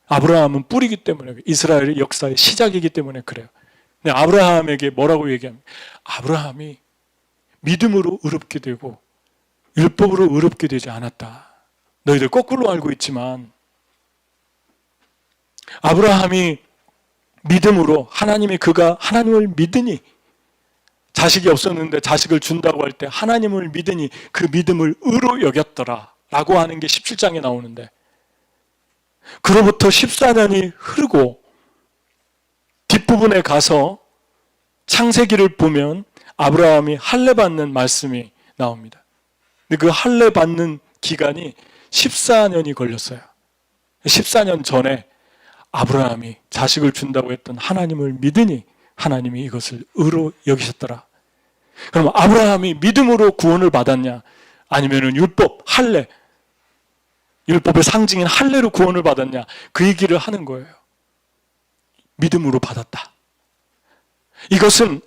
Speaker 1: 아브라함은 뿌리기 때문에, 이스라엘의 역사의 시작이기 때문에 그래요. 근데 아브라함에게 뭐라고 얘기합니까? 아브라함이 믿음으로 의롭게 되고 율법으로 의롭게 되지 않았다. 너희들 거꾸로 알고 있지만, 아브라함이 믿음으로 그가 하나님을 믿으니, 자식이 없었는데 자식을 준다고 할 때 하나님을 믿으니 그 믿음을 의로 여겼더라 라고 하는 게 17장에 나오는데, 그로부터 14년이 흐르고 뒷부분에 가서 창세기를 보면 아브라함이 할례 받는 말씀이 나옵니다. 근데 그 할례 받는 기간이 14년이 걸렸어요. 14년 전에 아브라함이 자식을 준다고 했던 하나님을 믿으니 하나님이 이것을 의로 여기셨더라. 그럼 아브라함이 믿음으로 구원을 받았냐? 아니면 율법, 할례, 율법의 상징인 할례로 구원을 받았냐? 그 얘기를 하는 거예요. 믿음으로 받았다. 이것은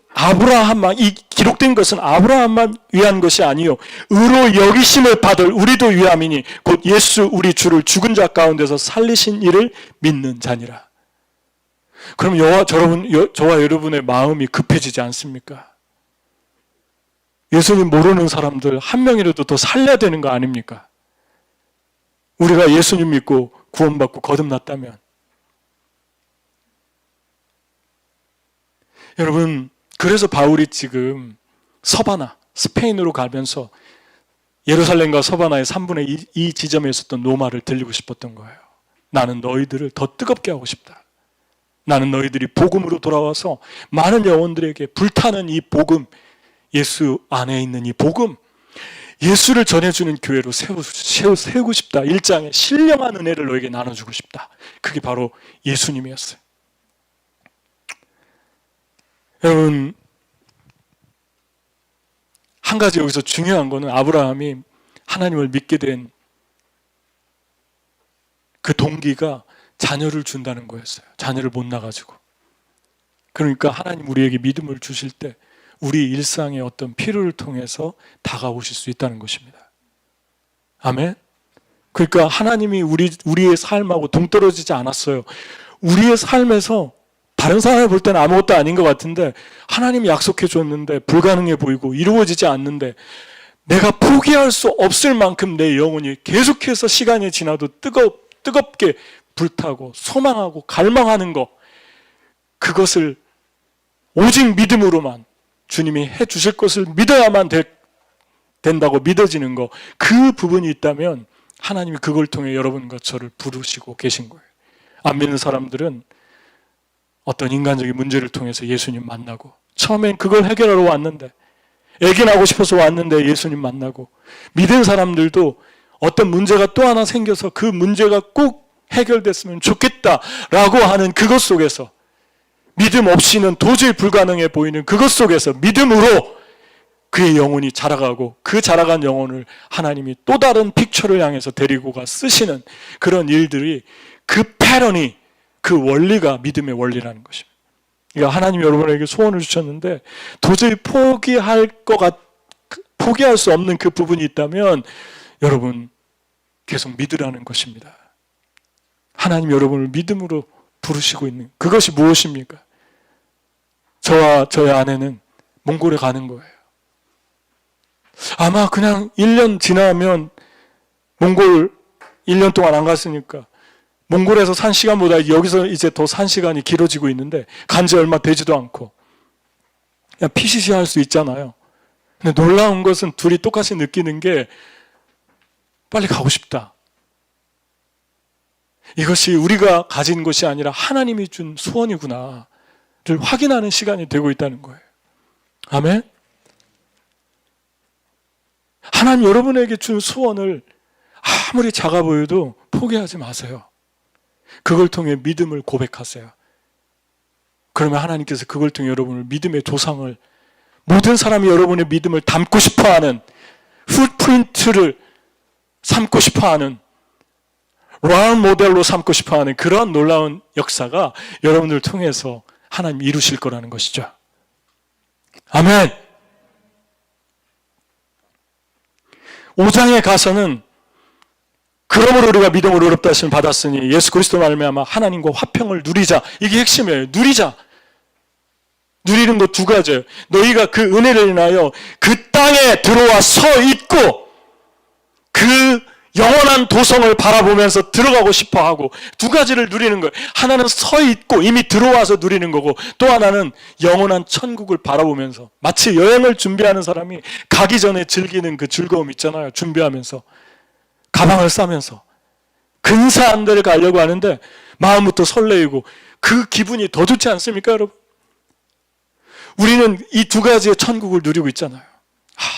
Speaker 1: 이 기록된 것은 아브라함만 위한 것이 아니요, 의로 여기심을 받을 우리도 위함이니 곧 예수 우리 주를 죽은 자 가운데서 살리신 이를 믿는 자니라. 그럼 저와 여러분의 마음이 급해지지 않습니까? 예수님 모르는 사람들 한 명이라도 더 살려야 되는 거 아닙니까? 우리가 예수님 믿고 구원받고 거듭났다면. 여러분, 그래서 바울이 지금 스페인으로 가면서 예루살렘과 서바나의 3분의 2 지점에 있었던 노마를 들리고 싶었던 거예요. 나는 너희들을 더 뜨겁게 하고 싶다. 나는 너희들이 복음으로 돌아와서 많은 영혼들에게 불타는 이 복음, 예수 안에 있는 이 복음, 예수를 전해주는 교회로 세우고 싶다. 일장의 신령한 은혜를 너에게 나눠주고 싶다. 그게 바로 예수님이었어요. 여러분, 한 가지 여기서 중요한 거는 아브라함이 하나님을 믿게 된 그 동기가 자녀를 준다는 거였어요. 자녀를 못 낳아가지고. 그러니까 하나님 우리에게 믿음을 주실 때 우리 일상의 어떤 필요를 통해서 다가오실 수 있다는 것입니다. 아멘? 그러니까 하나님이 우리의 삶하고 동떨어지지 않았어요. 우리의 삶에서 다른 사람이 볼 때는 아무것도 아닌 것 같은데 하나님이 약속해 줬는데 불가능해 보이고 이루어지지 않는데 내가 포기할 수 없을 만큼 내 영혼이 계속해서 시간이 지나도 뜨겁게 불타고 소망하고 갈망하는 것, 그것을 오직 믿음으로만 주님이 해주실 것을 믿어야만 된다고 믿어지는 것, 그 부분이 있다면 하나님이 그걸 통해 여러분과 저를 부르시고 계신 거예요. 안 믿는 사람들은 어떤 인간적인 문제를 통해서 예수님 만나고, 처음엔 그걸 해결하러 왔는데, 애기 낳고 싶어서 왔는데 예수님 만나고, 믿은 사람들도 어떤 문제가 또 하나 생겨서 그 문제가 꼭 해결됐으면 좋겠다라고 하는 그것 속에서, 믿음 없이는 도저히 불가능해 보이는 그것 속에서 믿음으로 그의 영혼이 자라가고, 그 자라간 영혼을 하나님이 또 다른 픽처를 향해서 데리고 가 쓰시는 그런 일들이, 그 패런이, 그 원리가 믿음의 원리라는 것입니다. 그러니까 하나님이 여러분에게 소원을 주셨는데 도저히 포기할 수 없는 그 부분이 있다면 여러분 계속 믿으라는 것입니다. 하나님 여러분을 믿음으로 부르시고 있는 그것이 무엇입니까? 저와 저의 아내는 몽골에 가는 거예요. 아마 그냥 1년 지나면, 몽골 1년 동안 안 갔으니까 몽골에서 산 시간보다 여기서 이제 더 산 시간이 길어지고 있는데 간 지 얼마 되지도 않고 그냥 PCC 할 수 있잖아요. 근데 놀라운 것은 둘이 똑같이 느끼는 게 빨리 가고 싶다. 이것이 우리가 가진 것이 아니라 하나님이 준 소원이구나를 확인하는 시간이 되고 있다는 거예요. 아멘? 하나님 여러분에게 준 소원을 아무리 작아 보여도 포기하지 마세요. 그걸 통해 믿음을 고백하세요. 그러면 하나님께서 그걸 통해 여러분을 믿음의 조상을, 모든 사람이 여러분의 믿음을 담고 싶어하는, 풋프린트를 삼고 싶어하는, 롤 모델로 삼고 싶어하는 그런 놀라운 역사가 여러분을 통해서 하나님 이루실 거라는 것이죠. 아멘. 5장에 가서는 그러므로 우리가 믿음으로 의롭다 하심을 받았으니 예수 그리스도로 말미암아 하나님과 화평을 누리자. 이게 핵심이에요. 누리자. 누리는 거 두 가지예요. 너희가 그 은혜를 인하여 그 땅에 들어와 서 있고 그 영원한 도성을 바라보면서 들어가고 싶어하고, 두 가지를 누리는 거예요. 하나는 서 있고 이미 들어와서 누리는 거고, 또 하나는 영원한 천국을 바라보면서, 마치 여행을 준비하는 사람이 가기 전에 즐기는 그 즐거움 있잖아요. 준비하면서 가방을 싸면서 근사한 데를 가려고 하는데 마음부터 설레이고, 그 기분이 더 좋지 않습니까 여러분? 우리는 이 두 가지의 천국을 누리고 있잖아요.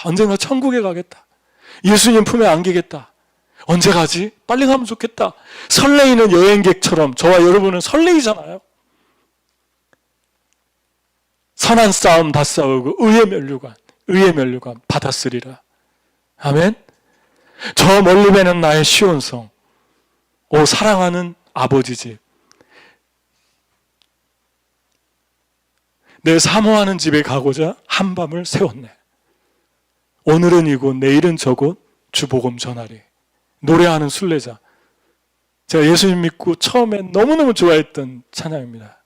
Speaker 1: 언젠가 천국에 가겠다. 예수님 품에 안기겠다. 언제 가지? 빨리 가면 좋겠다. 설레이는 여행객처럼 저와 여러분은 설레이잖아요. 선한 싸움 다 싸우고 의의 면류관 받았으리라. 아멘. 저 멀리 배는 나의 시온성, 오 사랑하는 아버지 집, 내 사모하는 집에 가고자 한밤을 새웠네. 오늘은 이곳 내일은 저곳 주 복음 전하리. 노래하는 순례자. 제가 예수님 믿고 처음에 너무너무 좋아했던 찬양입니다.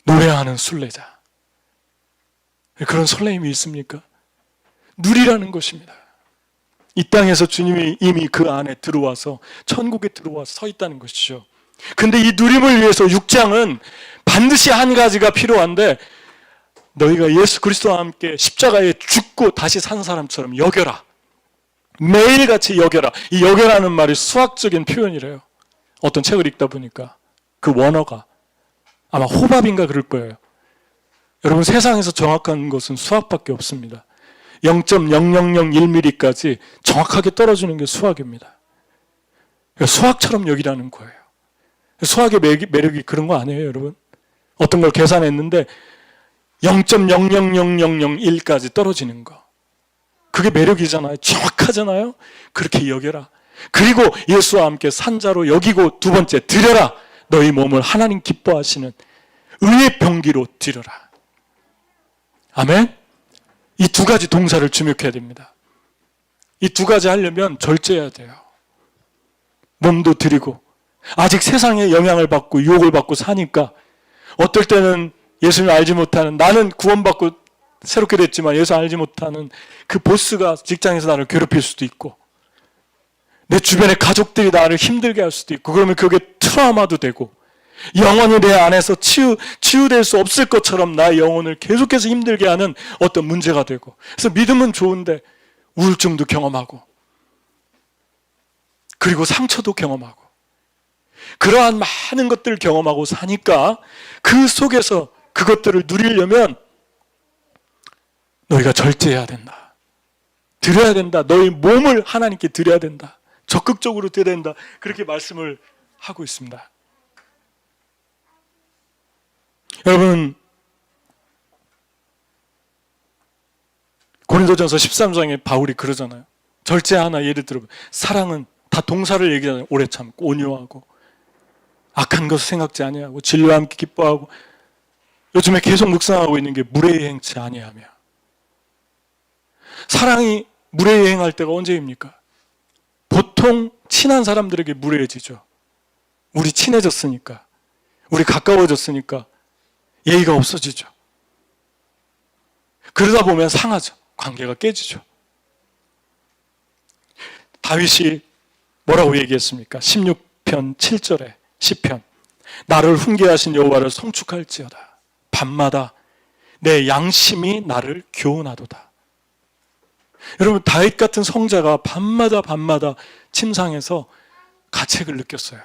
Speaker 1: 노래하는 순례자. 그런 설레임이 있습니까? 누리라는 것입니다. 이 땅에서 주님이 이미 그 안에 들어와서 천국에 들어와서 서 있다는 것이죠. 근데 이 누림을 위해서 6장은 반드시 한 가지가 필요한데, 너희가 예수 그리스도와 함께 십자가에 죽고 다시 산 사람처럼 여겨라. 매일같이 여겨라. 이 여겨라는 말이 수학적인 표현이래요. 어떤 책을 읽다 보니까 그 원어가 아마 호밥인가 그럴 거예요. 여러분, 세상에서 정확한 것은 수학밖에 없습니다. 0.0001mm까지 정확하게 떨어지는 게 수학입니다. 그러니까 수학처럼 여기라는 거예요. 수학의 매력이 그런 거 아니에요, 여러분? 어떤 걸 계산했는데 0.000001까지 떨어지는 거. 그게 매력이잖아요. 정확하잖아요. 그렇게 여겨라. 그리고 예수와 함께 산자로 여기고, 두 번째, 드려라. 너희 몸을 하나님 기뻐하시는 의의 병기로 드려라. 아멘? 이 두 가지 동사를 주목해야 됩니다. 이 두 가지 하려면 절제해야 돼요. 몸도 드리고, 아직 세상에 영향을 받고 유혹을 받고 사니까 어떨 때는 예수님 알지 못하는, 나는 구원받고 새롭게 됐지만 예수 알지 못하는 그 보스가 직장에서 나를 괴롭힐 수도 있고, 내 주변의 가족들이 나를 힘들게 할 수도 있고, 그러면 그게 트라우마도 되고, 영원히 내 안에서 치유될 수 없을 것처럼 나의 영혼을 계속해서 힘들게 하는 어떤 문제가 되고, 그래서 믿음은 좋은데 우울증도 경험하고, 그리고 상처도 경험하고, 그러한 많은 것들을 경험하고 사니까 그 속에서 그것들을 누리려면 너희가 절제해야 된다. 드려야 된다. 너희 몸을 하나님께 드려야 된다. 적극적으로 드려야 된다. 그렇게 말씀을 하고 있습니다. 여러분, 고린도전서 13장에 바울이 그러잖아요. 절제 하나 예를 들어, 사랑은 다 동사를 얘기하잖아요. 오래 참고, 온유하고, 악한 것을 생각지 아니하고, 진리와 함께 기뻐하고. 요즘에 계속 묵상하고 있는 게 무례행치 아니하며. 사랑이 무례행할 때가 언제입니까? 보통 친한 사람들에게 무례해지죠. 우리 친해졌으니까, 우리 가까워졌으니까 예의가 없어지죠. 그러다 보면 상하죠. 관계가 깨지죠. 다윗이 뭐라고 얘기했습니까? 16편 7절에 시편, 나를 훈계하신 여호와를 송축할지어다. 밤마다 내 양심이 나를 교훈하도다. 여러분, 다윗 같은 성자가 밤마다 침상에서 가책을 느꼈어요.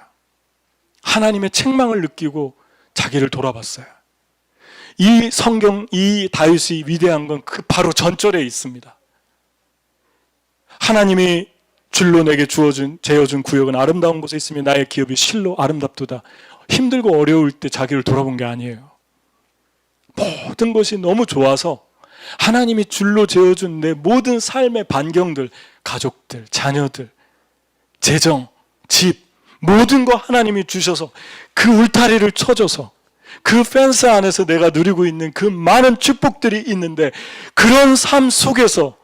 Speaker 1: 하나님의 책망을 느끼고 자기를 돌아봤어요. 이 성경, 이 다윗이 위대한 건 그 바로 전절에 있습니다. 하나님이 줄로 내게 재어준 구역은 아름다운 곳에 있으며 나의 기업이 실로 아름답도다. 힘들고 어려울 때 자기를 돌아본 게 아니에요. 모든 것이 너무 좋아서 하나님이 줄로 재어준 내 모든 삶의 반경들, 가족들, 자녀들, 재정, 집, 모든 거 하나님이 주셔서 그 울타리를 쳐줘서 그 펜스 안에서 내가 누리고 있는 그 많은 축복들이 있는데, 그런 삶 속에서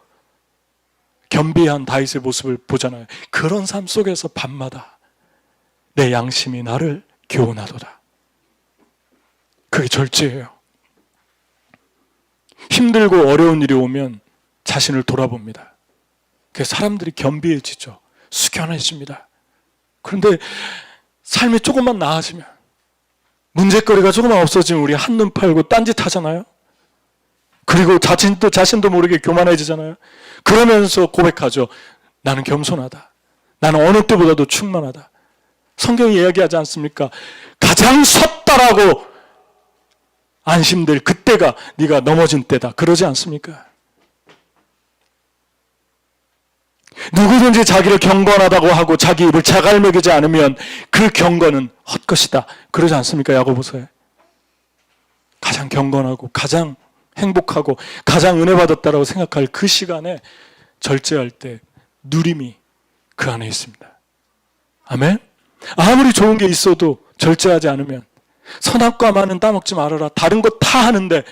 Speaker 1: 겸비한 다윗의 모습을 보잖아요. 그런 삶 속에서 밤마다 내 양심이 나를 교훈하도다. 그게 절제예요. 힘들고 어려운 일이 오면 자신을 돌아봅니다. 그래서 사람들이 겸비해지죠. 숙연해집니다. 그런데 삶이 조금만 나아지면, 문제거리가 조금만 없어지면 우리 한눈 팔고 딴짓 하잖아요. 그리고 자신도 모르게 교만해지잖아요. 그러면서 고백하죠. 나는 겸손하다. 나는 어느 때보다도 충만하다. 성경이 이야기하지 않습니까? 가장 섰다라고 안심될 그때가 네가 넘어진 때다. 그러지 않습니까? 누구든지 자기를 경건하다고 하고 자기 입을 자갈매기지 않으면 그 경건은 헛것이다. 그러지 않습니까? 야고보서에. 가장 경건하고 가장 행복하고 가장 은혜 받았다라고 생각할 그 시간에 절제할 때 누림이 그 안에 있습니다. 아멘? 아무리 좋은 게 있어도 절제하지 않으면, 선악과 많은 따먹지 말아라. 다른 거 다 하는데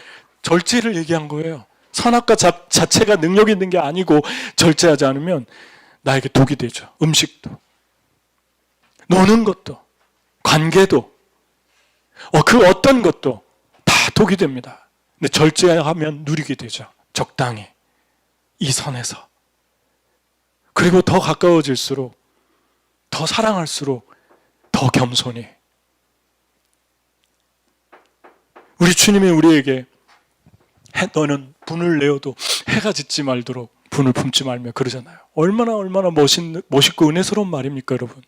Speaker 1: 절제를 얘기한 거예요. 선악과 자체가 능력 있는 게 아니고 절제하지 않으면 나에게 독이 되죠. 음식도, 노는 것도, 관계도, 그 어떤 것도 다 독이 됩니다. 근데 절제하면 누리게 되죠. 적당히, 이 선에서. 그리고 더 가까워질수록, 더 사랑할수록 더 겸손히. 우리 주님이 우리에게 너는 분을 내어도 해가 짓지 말도록 분을 품지 말며 그러잖아요. 얼마나 멋있고 은혜스러운 말입니까, 여러분?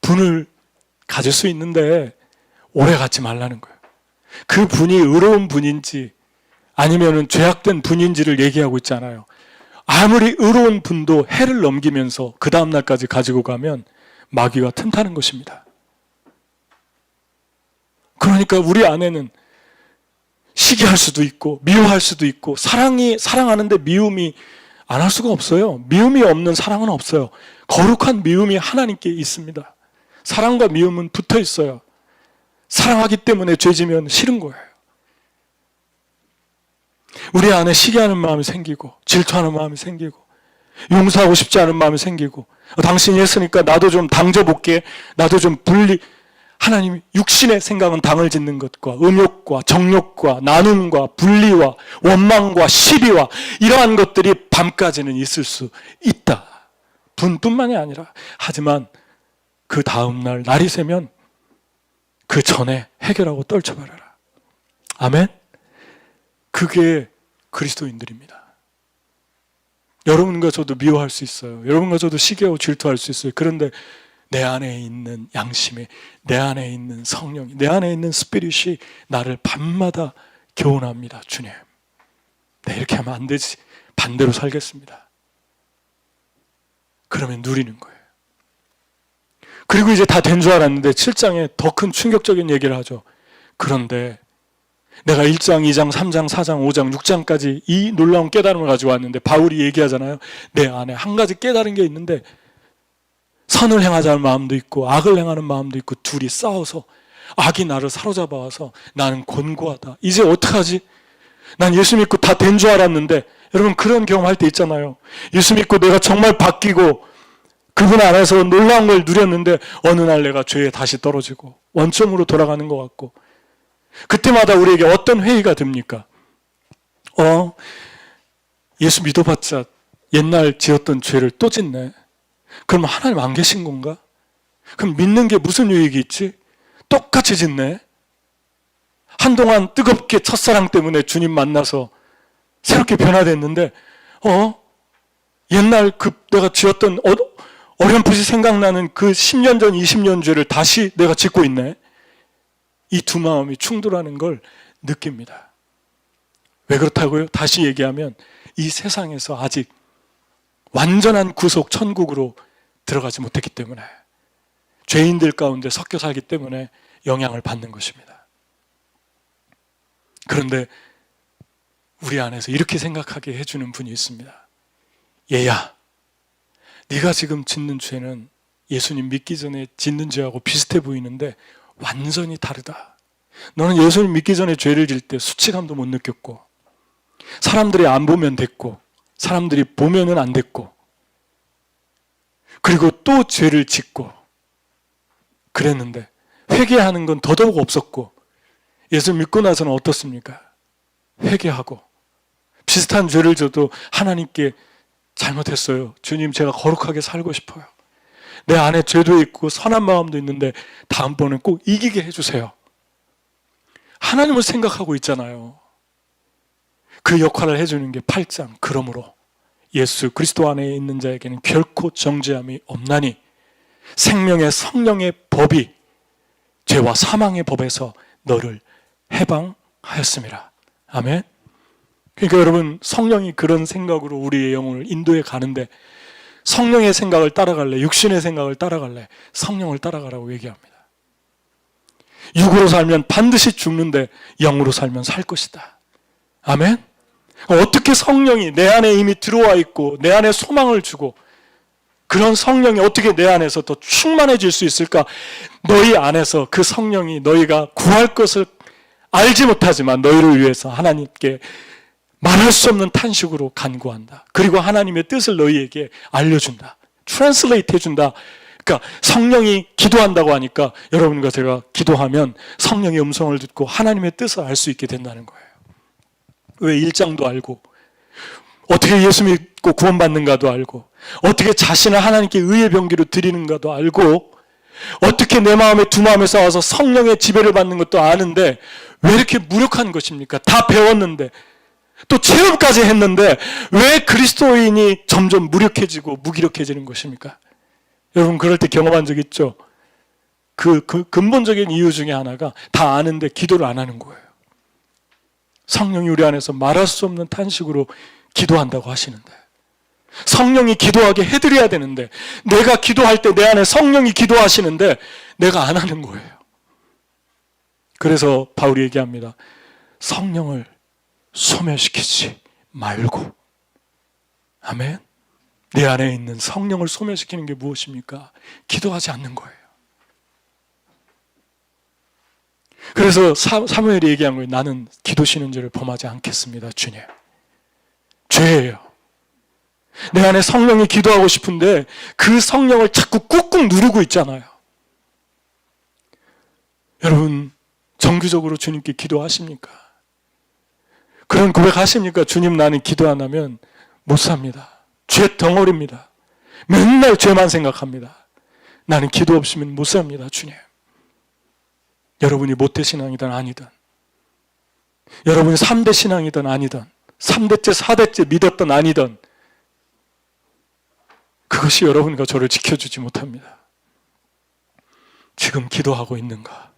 Speaker 1: 분을 가질 수 있는데 오래 갖지 말라는 거예요. 그 분이 의로운 분인지 아니면은 죄악된 분인지를 얘기하고 있잖아요. 아무리 의로운 분도 해를 넘기면서 그 다음날까지 가지고 가면 마귀가 틈타는 것입니다. 그러니까 우리 안에는 시기할 수도 있고 미워할 수도 있고 사랑하는데 미움이 안 할 수가 없어요. 미움이 없는 사랑은 없어요. 거룩한 미움이 하나님께 있습니다. 사랑과 미움은 붙어 있어요. 사랑하기 때문에 죄지면 싫은 거예요. 우리 안에 시기하는 마음이 생기고 질투하는 마음이 생기고 용서하고 싶지 않은 마음이 생기고 당신이 했으니까 나도 좀 당져볼게, 나도 좀 하나님이 육신의 생각은 당을 짓는 것과 음욕과 정욕과 나눔과 분리와 원망과 시비와 이러한 것들이 밤까지는 있을 수 있다. 분뿐만이 아니라 하지만 그 다음날 날이 새면 그 전에 해결하고 떨쳐버려라. 아멘? 그게 그리스도인들입니다. 여러분과 저도 미워할 수 있어요. 여러분과 저도 시기하고 질투할 수 있어요. 그런데 내 안에 있는 양심이, 내 안에 있는 성령이, 내 안에 있는 스피릿이 나를 밤마다 교훈합니다. 주님, 네, 이렇게 하면 안 되지. 반대로 살겠습니다. 그러면 누리는 거예요. 그리고 이제 다 된 줄 알았는데 7장에 더 큰 충격적인 얘기를 하죠. 그런데 내가 1장, 2장, 3장, 4장, 5장, 6장까지 이 놀라운 깨달음을 가지고 왔는데 바울이 얘기하잖아요. 내 안에 한 가지 깨달은 게 있는데 선을 행하자는 마음도 있고 악을 행하는 마음도 있고 둘이 싸워서 악이 나를 사로잡아 와서 나는 곤고하다. 이제 어떡하지? 난 예수 믿고 다 된 줄 알았는데, 여러분 그런 경험할 때 있잖아요. 예수 믿고 내가 정말 바뀌고 그분 안에서 놀라운 걸 누렸는데 어느 날 내가 죄에 다시 떨어지고 원점으로 돌아가는 것 같고, 그때마다 우리에게 어떤 회의가 듭니까? 예수 믿어봤자 옛날 지었던 죄를 또 짓네. 그럼 하나님 안 계신 건가? 그럼 믿는 게 무슨 유익이 있지? 똑같이 짓네. 한동안 뜨겁게 첫사랑 때문에 주님 만나서 새롭게 변화됐는데 옛날 내가 지었던 어렴풋이 생각나는 그 10년 전 20년 죄를 다시 내가 짓고 있네. 이 두 마음이 충돌하는 걸 느낍니다. 왜 그렇다고요? 다시 얘기하면 이 세상에서 아직 완전한 구속 천국으로 들어가지 못했기 때문에, 죄인들 가운데 섞여 살기 때문에 영향을 받는 것입니다. 그런데 우리 안에서 이렇게 생각하게 해주는 분이 있습니다. 얘야, 네가 지금 짓는 죄는 예수님 믿기 전에 짓는 죄하고 비슷해 보이는데 완전히 다르다. 너는 예수님 믿기 전에 죄를 질 때 수치감도 못 느꼈고, 사람들이 안 보면 됐고, 사람들이 보면은 안 됐고, 그리고 또 죄를 짓고 그랬는데 회개하는 건 더더욱 없었고, 예수 믿고 나서는 어떻습니까? 회개하고 비슷한 죄를 져도 하나님께 잘못했어요. 주님, 제가 거룩하게 살고 싶어요. 내 안에 죄도 있고 선한 마음도 있는데 다음번엔 꼭 이기게 해주세요. 하나님을 생각하고 있잖아요. 그 역할을 해주는 게 8장. 그러므로 예수 그리스도 안에 있는 자에게는 결코 정죄함이 없나니 생명의 성령의 법이 죄와 사망의 법에서 너를 해방하였습니다. 아멘. 그러니까 여러분, 성령이 그런 생각으로 우리의 영혼을 인도해 가는데, 성령의 생각을 따라갈래? 육신의 생각을 따라갈래? 성령을 따라가라고 얘기합니다. 육으로 살면 반드시 죽는데 영으로 살면 살 것이다. 아멘. 어떻게 성령이 내 안에 이미 들어와 있고 내 안에 소망을 주고, 그런 성령이 어떻게 내 안에서 더 충만해질 수 있을까? 너희 안에서 그 성령이 너희가 구할 것을 알지 못하지만 너희를 위해서 하나님께 말할 수 없는 탄식으로 간구한다. 그리고 하나님의 뜻을 너희에게 알려준다. 트랜슬레이트 해준다. 그러니까 성령이 기도한다고 하니까 여러분과 제가 기도하면 성령의 음성을 듣고 하나님의 뜻을 알 수 있게 된다는 거예요. 왜 1장도 알고, 어떻게 예수 믿고 구원받는가도 알고, 어떻게 자신을 하나님께 의의 병기로 드리는가도 알고, 어떻게 내 마음에 두 마음에 싸워서 성령의 지배를 받는 것도 아는데 왜 이렇게 무력한 것입니까? 다 배웠는데 또 체험까지 했는데 왜 그리스도인이 점점 무력해지고 무기력해지는 것입니까? 여러분 그럴 때 경험한 적 있죠? 그 근본적인 이유 중에 하나가 다 아는데 기도를 안 하는 거예요. 성령이 우리 안에서 말할 수 없는 탄식으로 기도한다고 하시는데 성령이 기도하게 해드려야 되는데 내가 기도할 때 내 안에 성령이 기도하시는데 내가 안 하는 거예요. 그래서 바울이 얘기합니다. 성령을 소멸시키지 말고. 아멘. 내 안에 있는 성령을 소멸시키는 게 무엇입니까? 기도하지 않는 거예요. 그래서 사무엘이 얘기한 거예요. 나는 기도 쉬는 죄를 범하지 않겠습니다, 주님. 죄예요. 내 안에 성령이 기도하고 싶은데 그 성령을 자꾸 꾹꾹 누르고 있잖아요. 여러분 정기적으로 주님께 기도하십니까? 그런 고백하십니까? 주님 나는 기도 안 하면 못 삽니다. 죄 덩어리입니다. 맨날 죄만 생각합니다. 나는 기도 없으면 못 삽니다, 주님. 여러분이 모태신앙이든 아니든 여러분이 3대 신앙이든 아니든 3대째 4대째 믿었든 아니든 그것이 여러분과 저를 지켜주지 못합니다. 지금 기도하고 있는가?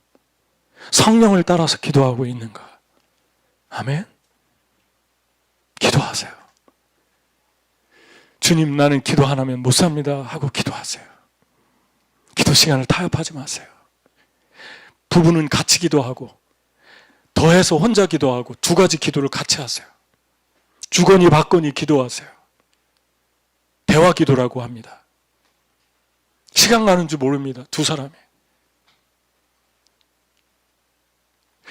Speaker 1: 성령을 따라서 기도하고 있는가? 아멘? 기도하세요. 주님 나는 기도 안 하면 못 삽니다 하고 기도하세요. 기도 시간을 타협하지 마세요. 부부는 같이 기도하고 더해서 혼자 기도하고 두 가지 기도를 같이 하세요. 주거니 받거니 기도하세요. 대화 기도라고 합니다. 시간 가는 줄 모릅니다. 두 사람이.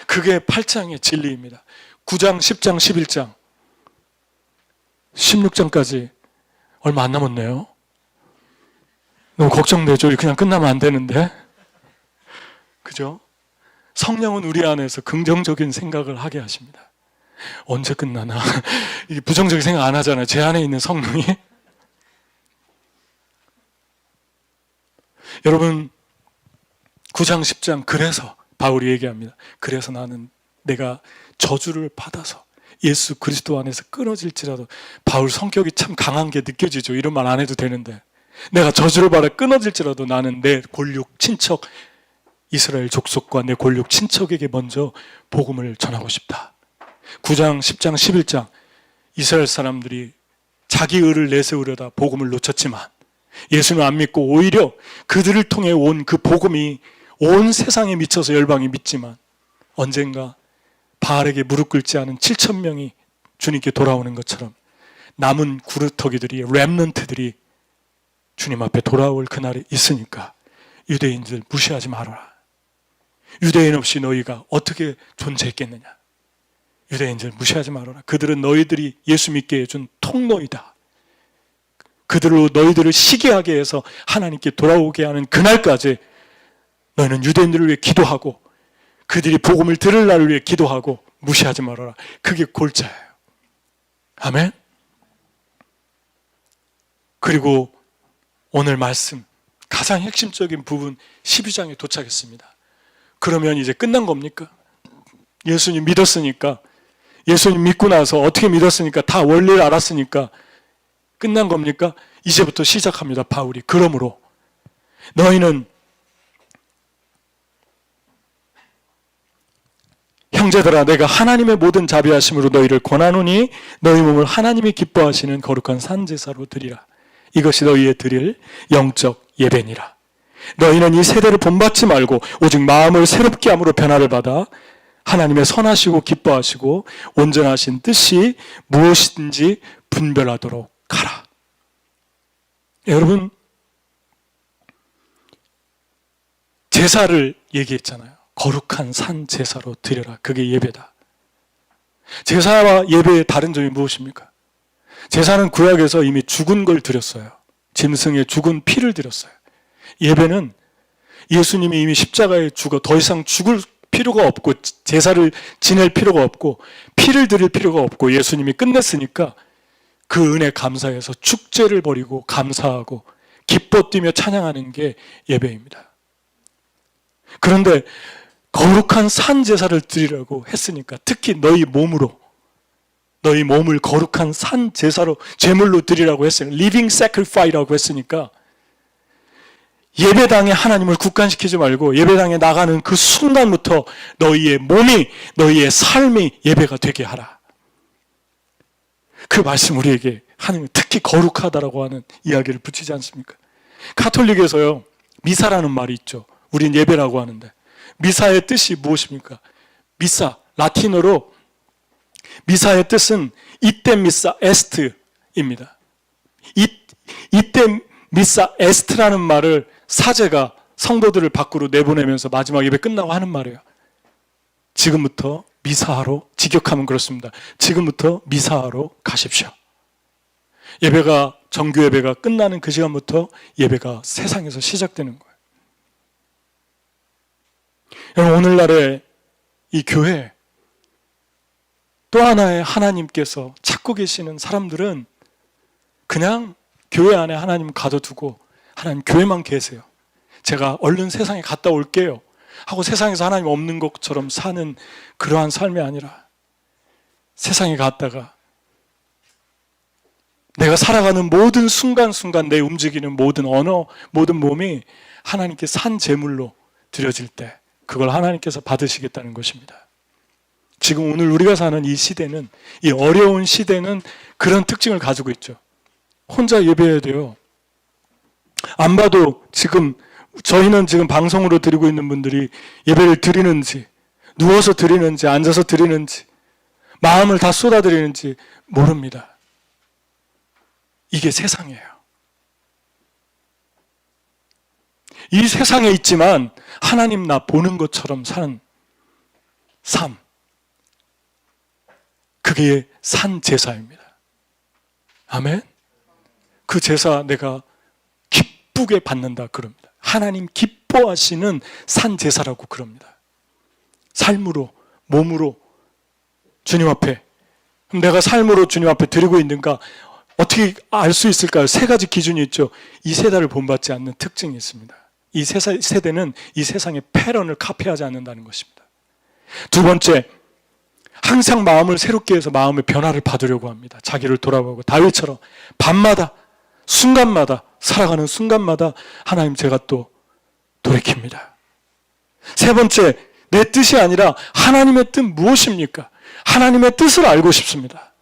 Speaker 1: 그게 8장의 진리입니다. 9장, 10장, 11장 16장까지 얼마 안 남았네요. 너무 걱정되죠? 그냥 끝나면 안 되는데. 그죠? 성령은 우리 안에서 긍정적인 생각을 하게 하십니다. 언제 끝나나? 이게 부정적인 생각 안 하잖아요. 제 안에 있는 성령이. 여러분 9장 10장 그래서 바울이 얘기합니다. 그래서 나는 내가 저주를 받아서 예수 그리스도 안에서 끊어질지라도 바울 성격이 참 강한 게 느껴지죠. 이런 말 안 해도 되는데 내가 저주를 받아 끊어질지라도 나는 내 골육 친척 이스라엘 족속과 내 골육 친척에게 먼저 복음을 전하고 싶다. 9장 10장 11장 이스라엘 사람들이 자기 의를 내세우려다 복음을 놓쳤지만 예수는 안 믿고 오히려 그들을 통해 온 그 복음이 온 세상에 미쳐서 열방이 믿지만 언젠가 바알에게 무릎 꿇지 않은 7천 명이 주님께 돌아오는 것처럼 남은 구루터기들이 렘넌트들이 주님 앞에 돌아올 그날이 있으니까 유대인들 무시하지 말아라. 유대인 없이 너희가 어떻게 존재했겠느냐. 유대인들 무시하지 말아라. 그들은 너희들이 예수 믿게 해준 통로이다. 그들로 너희들을 시기하게 해서 하나님께 돌아오게 하는 그날까지 너희는 유대인들을 위해 기도하고 그들이 복음을 들을 날을 위해 기도하고 무시하지 말아라. 그게 골자예요. 아멘. 그리고 오늘 말씀 가장 핵심적인 부분 12장에 도착했습니다. 그러면 이제 끝난 겁니까? 예수님 믿었으니까, 예수님 믿고 나서 어떻게 믿었으니까, 다 원리를 알았으니까 끝난 겁니까? 이제부터 시작합니다. 바울이. 그러므로 너희는 형제들아 내가 하나님의 모든 자비하심으로 너희를 권하노니 너희 몸을 하나님이 기뻐하시는 거룩한 산제사로 드리라. 이것이 너희의 드릴 영적 예배니라. 너희는 이 세대를 본받지 말고 오직 마음을 새롭게 함으로 변화를 받아 하나님의 선하시고 기뻐하시고 온전하신 뜻이 무엇인지 분별하도록 하라. 여러분 제사를 얘기했잖아요. 거룩한 산 제사로 드려라. 그게 예배다. 제사와 예배의 다른 점이 무엇입니까? 제사는 구약에서 이미 죽은 걸 드렸어요. 짐승의 죽은 피를 드렸어요. 예배는 예수님이 이미 십자가에 죽어 더 이상 죽을 필요가 없고 제사를 지낼 필요가 없고 피를 드릴 필요가 없고 예수님이 끝냈으니까 그 은혜 감사해서 축제를 벌이고 감사하고 기뻐 뛰며 찬양하는 게 예배입니다. 그런데 거룩한 산 제사를 드리라고 했으니까, 특히 너희 몸을 거룩한 산 제사로, 제물로 드리라고 했으니까, living sacrifice라고 했으니까, 예배당에 하나님을 국간시키지 말고 예배당에 나가는 그 순간부터 너희의 몸이, 너희의 삶이 예배가 되게 하라. 그 말씀 우리에게 하나님은 특히 거룩하다라고 하는 이야기를 붙이지 않습니까? 가톨릭에서요, 미사라는 말이 있죠. 우린 예배라고 하는데, 미사의 뜻이 무엇입니까? 미사, 라틴어로 미사의 뜻은 이때 미사 에스트입니다. 이때 미사 에스트라는 말을 사제가 성도들을 밖으로 내보내면서 마지막 예배 끝나고 하는 말이에요. 지금부터 미사하러, 직역하면 그렇습니다. 지금부터 미사하러 가십시오. 예배가, 정규 예배가 끝나는 그 시간부터 예배가 세상에서 시작되는 거예요. 여러분, 오늘날의 이 교회, 또 하나의 하나님께서 찾고 계시는 사람들은 그냥 교회 안에 하나님 가둬두고 하나님 교회만 계세요. 제가 얼른 세상에 갔다 올게요 하고 세상에서 하나님 없는 것처럼 사는 그러한 삶이 아니라, 세상에 갔다가 내가 살아가는 모든 순간순간 내 움직이는 모든 언어, 모든 몸이 하나님께 산 제물로 드려질 때 그걸 하나님께서 받으시겠다는 것입니다. 지금 오늘 우리가 사는 이 시대는, 이 어려운 시대는 그런 특징을 가지고 있죠. 혼자 예배해야 돼요. 안 봐도 지금 저희는 지금 방송으로 드리고 있는 분들이 예배를 드리는지, 누워서 드리는지, 앉아서 드리는지, 마음을 다 쏟아드리는지 모릅니다. 이게 세상이에요. 이 세상에 있지만 하나님 나 보는 것처럼 사는 삶, 그게 산 제사입니다. 아멘. 그 제사 내가 기쁘게 받는다 그럽니다. 하나님 기뻐하시는 산 제사라고 그럽니다. 삶으로, 몸으로 주님 앞에. 그럼 내가 삶으로 주님 앞에 드리고 있는가 어떻게 알 수 있을까요? 세 가지 기준이 있죠. 이 세대를 본받지 않는 특징이 있습니다. 이 세대는 이 세상의 패런을 카피하지 않는다는 것입니다. 두 번째, 항상 마음을 새롭게 해서 마음의 변화를 받으려고 합니다. 자기를 돌아보고 다윗처럼 밤마다, 순간마다, 살아가는 순간마다 하나님 제가 또 돌이킵니다. 세 번째, 내 뜻이 아니라 하나님의 뜻 무엇입니까? 하나님의 뜻을 알고 싶습니다.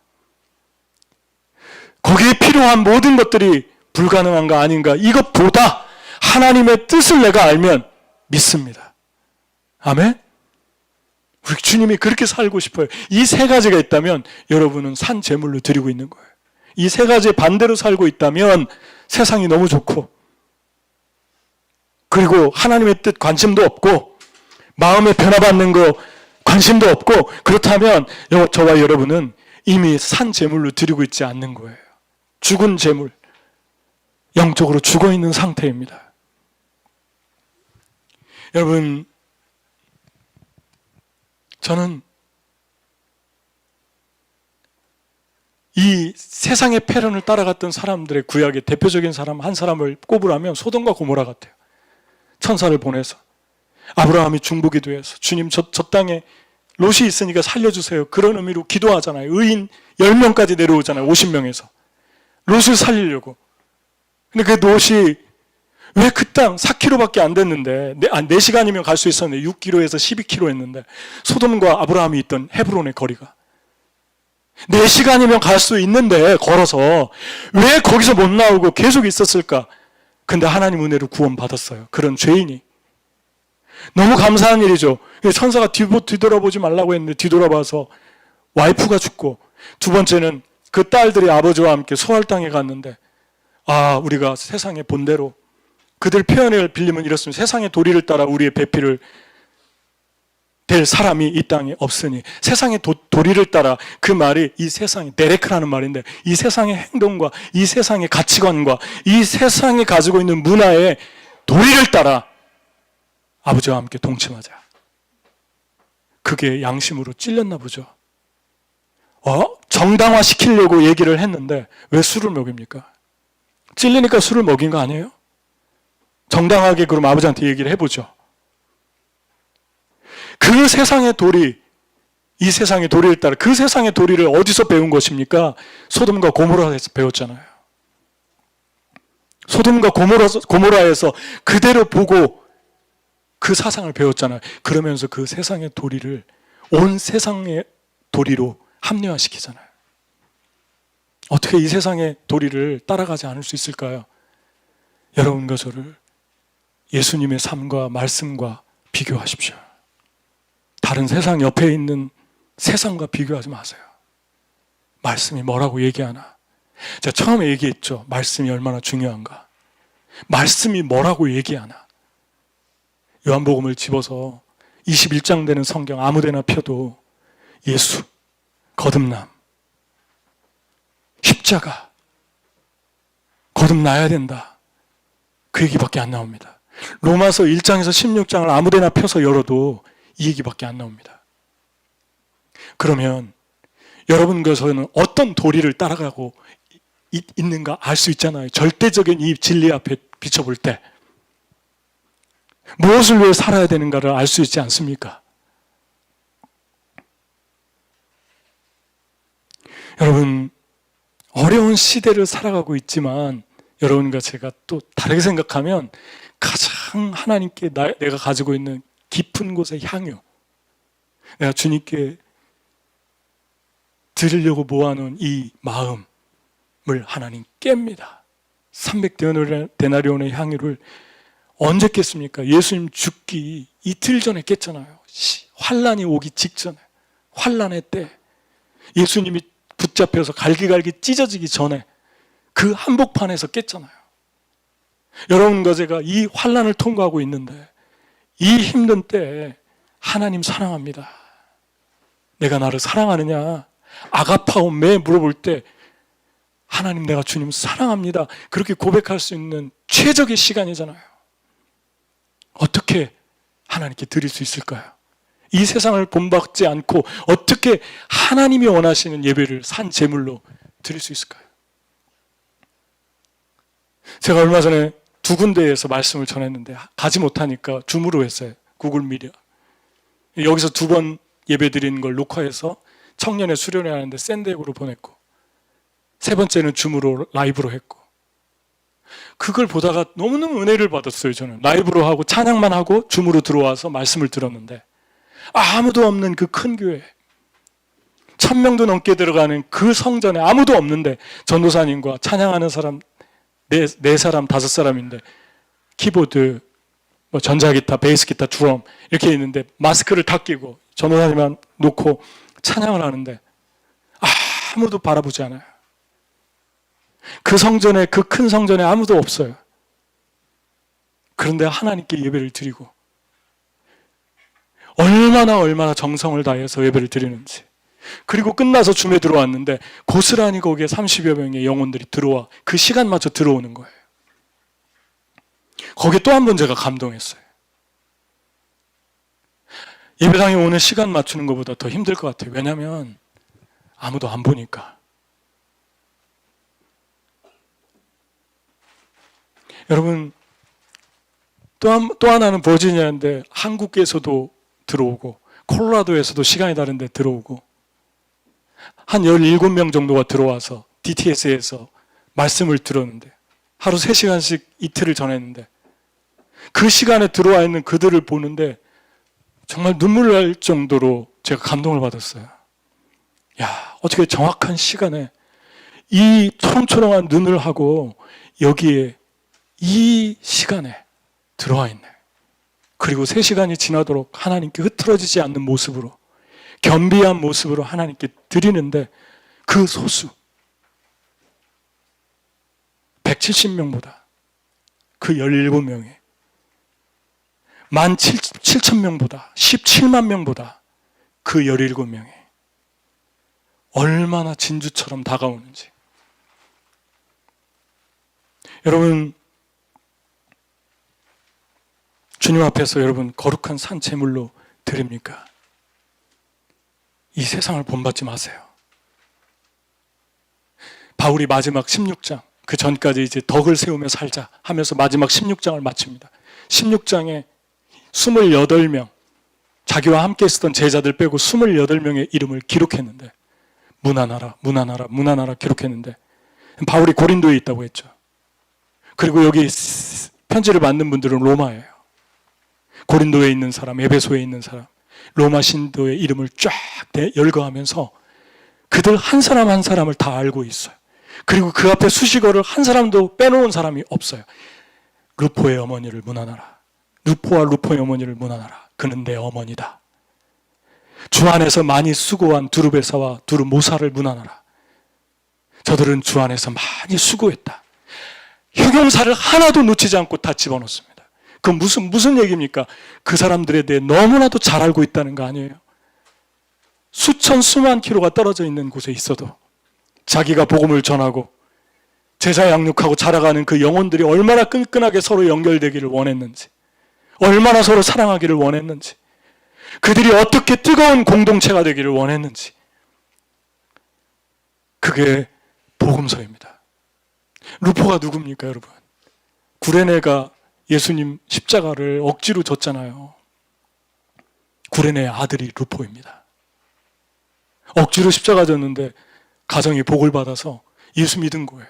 Speaker 1: 거기에 필요한 모든 것들이 불가능한가 아닌가, 이것보다 하나님의 뜻을 내가 알면 믿습니다. 아멘? 우리 주님이 그렇게 살고 싶어요. 이 세 가지가 있다면 여러분은 산 제물로 드리고 있는 거예요. 이 세 가지 반대로 살고 있다면 세상이 너무 좋고, 그리고 하나님의 뜻 관심도 없고, 마음에 변화받는 거 관심도 없고, 그렇다면 저와 여러분은 이미 산 제물로 드리고 있지 않는 거예요. 죽은 제물, 영적으로 죽어있는 상태입니다. 여러분, 저는 이 세상의 패런을 따라갔던 사람들의 구약의 대표적인 사람 한 사람을 꼽으라면 소돔과 고모라 같아요. 천사를 보내서 아브라함이 중보기도해서 주님 저 땅에 롯이 있으니까 살려주세요, 그런 의미로 기도하잖아요. 의인 10명까지 내려오잖아요. 50명에서 롯을 살리려고. 근데 그 롯이 왜 그 땅 4km밖에 안 됐는데, 4시간이면 갈 수 있었는데 6km에서 12km 했는데, 소돔과 아브라함이 있던 헤브론의 거리가 4시간이면 갈 수 있는데 걸어서 왜 거기서 못 나오고 계속 있었을까? 근데 하나님 은혜로 구원받았어요. 그런 죄인이. 너무 감사한 일이죠. 천사가 뒤돌아보지 말라고 했는데 뒤돌아봐서 와이프가 죽고, 두 번째는 그 딸들이 아버지와 함께 소알 땅에 갔는데, 우리가 세상의 본대로, 그들 표현을 빌리면 이렇습니다. 세상의 도리를 따라 우리의 배필을 될 사람이 이 땅에 없으니, 세상의 도리를 따라, 그 말이 이 세상의 데레크라는 말인데, 이 세상의 행동과 이 세상의 가치관과 이 세상이 가지고 있는 문화의 도리를 따라 아버지와 함께 동침하자. 그게 양심으로 찔렸나 보죠. 정당화 시키려고 얘기를 했는데 왜 술을 먹입니까? 찔리니까 술을 먹인 거 아니에요? 정당하게 그럼 아버지한테 얘기를 해보죠. 그 세상의 도리, 이 세상의 도리를 따라 그 세상의 도리를 어디서 배운 것입니까? 소돔과 고모라에서 배웠잖아요. 소돔과 고모라에서 그대로 보고 그 사상을 배웠잖아요. 그러면서 그 세상의 도리를 온 세상의 도리로 합리화시키잖아요. 어떻게 이 세상의 도리를 따라가지 않을 수 있을까요? 여러분과 저를 예수님의 삶과 말씀과 비교하십시오. 다른 세상 옆에 있는 세상과 비교하지 마세요. 말씀이 뭐라고 얘기하나? 제가 처음에 얘기했죠. 말씀이 얼마나 중요한가. 말씀이 뭐라고 얘기하나. 요한복음을 집어서 21장 되는 성경 아무데나 펴도 예수, 거듭남, 십자가, 거듭나야 된다. 그 얘기밖에 안 나옵니다. 로마서 1장에서 16장을 아무데나 펴서 열어도 이 얘기밖에 안 나옵니다. 그러면 여러분과 저는 어떤 도리를 따라가고 있는가 알 수 있잖아요. 절대적인 이 진리 앞에 비춰볼 때 무엇을 위해 살아야 되는가를 알 수 있지 않습니까? 여러분, 어려운 시대를 살아가고 있지만 여러분과 제가 또 다르게 생각하면 가장 하나님께 내가 가지고 있는 깊은 곳의 향유, 내가 주님께 드리려고 모아놓은 이 마음을 하나님 깹니다. 300데나리온의 향유를 언제 깼습니까? 예수님 죽기 이틀 전에 깼잖아요. 환란이 오기 직전에, 환란의 때 예수님이 붙잡혀서 갈기갈기 찢어지기 전에 그 한복판에서 깼잖아요. 여러분과 제가 이 환란을 통과하고 있는데 이 힘든 때에 하나님 사랑합니다. 내가 나를 사랑하느냐? 아가파오 매 물어볼 때 하나님 내가 주님 사랑합니다. 그렇게 고백할 수 있는 최적의 시간이잖아요. 어떻게 하나님께 드릴 수 있을까요? 이 세상을 본받지 않고 어떻게 하나님이 원하시는 예배를 산 제물로 드릴 수 있을까요? 제가 얼마 전에 두 군데에서 말씀을 전했는데 가지 못하니까 줌으로 했어요. 구글 미디어. 여기서 두 번 예배 드리는 걸 녹화해서 청년의 수련회 하는데 샌덱으로 보냈고, 세 번째는 줌으로 라이브로 했고, 그걸 보다가 너무너무 은혜를 받았어요. 저는 라이브로 하고 찬양만 하고 줌으로 들어와서 말씀을 들었는데 아무도 없는 그 큰 교회, 1000명도 넘게 들어가는 그 성전에 아무도 없는데 전도사님과 찬양하는 사람 네 사람, 5사람인데 키보드, 뭐 전자기타, 베이스기타, 드럼 이렇게 있는데 마스크를 다 끼고 전도사님만 놓고 찬양을 하는데 아무도 바라보지 않아요. 그 성전에, 그 큰 성전에 아무도 없어요. 그런데 하나님께 예배를 드리고 얼마나 정성을 다해서 예배를 드리는지. 그리고 끝나서 줌에 들어왔는데 고스란히 거기에 30여 명의 영혼들이 들어와 그 시간마저 들어오는 거예요. 거기에 또 한 번 제가 감동했어요. 예배당에 오는 시간 맞추는 것보다 더 힘들 것 같아요. 왜냐하면 아무도 안 보니까. 여러분, 또 하나는 버지니아인데 한국에서도 들어오고 콜로라도에서도 시간이 다른데 들어오고 한 17명 정도가 들어와서 DTS에서 말씀을 들었는데 하루 3시간씩 이틀을 전했는데 그 시간에 들어와 있는 그들을 보는데 정말 눈물 날 정도로 제가 감동을 받았어요. 야, 어떻게 정확한 시간에 이 초롱초롱한 눈을 하고 여기에 이 시간에 들어와 있네. 그리고 3시간이 지나도록 하나님께 흐트러지지 않는 모습으로, 겸비한 모습으로 하나님께 드리는데 그 소수 170명보다 그 17명이 17,000명보다 17만 명보다 그 17명이 얼마나 진주처럼 다가오는지. 여러분, 주님 앞에서 여러분 거룩한 산 제물로 드립니까? 이 세상을 본받지 마세요. 바울이 마지막 16장, 그 전까지 이제 덕을 세우며 살자 하면서 마지막 16장을 마칩니다. 16장에 28명, 자기와 함께 있었던 제자들 빼고 28명의 이름을 기록했는데, 문안하라, 문안하라, 문안하라 기록했는데, 바울이 고린도에 있다고 했죠. 그리고 여기 편지를 받는 분들은 로마예요. 고린도에 있는 사람, 에베소에 있는 사람, 로마 신도의 이름을 쫙 열거하면서 그들 한 사람 한 사람을 다 알고 있어요. 그리고 그 앞에 수식어를 한 사람도 빼놓은 사람이 없어요. 루포의 어머니를 문안하라. 루포와 루포의 어머니를 문안하라. 그는 내 어머니다. 주 안에서 많이 수고한 두루베사와 두루모사를 문안하라. 저들은 주 안에서 많이 수고했다. 형용사를 하나도 놓치지 않고 다 집어넣습니다. 그건 무슨 얘기입니까? 그 사람들에 대해 너무나도 잘 알고 있다는 거 아니에요? 수천 수만 킬로가 떨어져 있는 곳에 있어도 자기가 복음을 전하고 제자 양육하고 자라가는 그 영혼들이 얼마나 끈끈하게 서로 연결되기를 원했는지, 얼마나 서로 사랑하기를 원했는지, 그들이 어떻게 뜨거운 공동체가 되기를 원했는지, 그게 복음서입니다. 루포가 누굽니까, 여러분? 구레네가 예수님 십자가를 억지로 졌잖아요. 구레네의 아들이 루포입니다. 억지로 십자가 졌는데 가정이 복을 받아서 예수 믿은 거예요.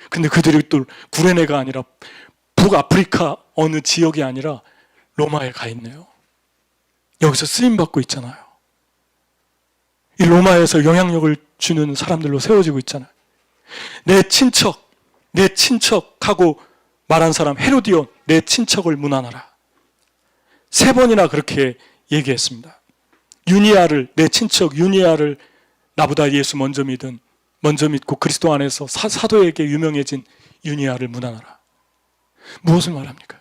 Speaker 1: 근데 그들이 또 구레네가 아니라 북아프리카 어느 지역이 아니라 로마에 가 있네요. 여기서 쓰임받고 있잖아요. 이 로마에서 영향력을 주는 사람들로 세워지고 있잖아요. 내 친척하고 말한 사람 헤로디온, 내 친척을 문안하라. 3번이나 그렇게 얘기했습니다. 유니아를, 내 친척 유니아를 나보다 예수 먼저 믿고 그리스도 안에서 사도에게 유명해진 유니아를 문안하라. 무엇을 말합니까?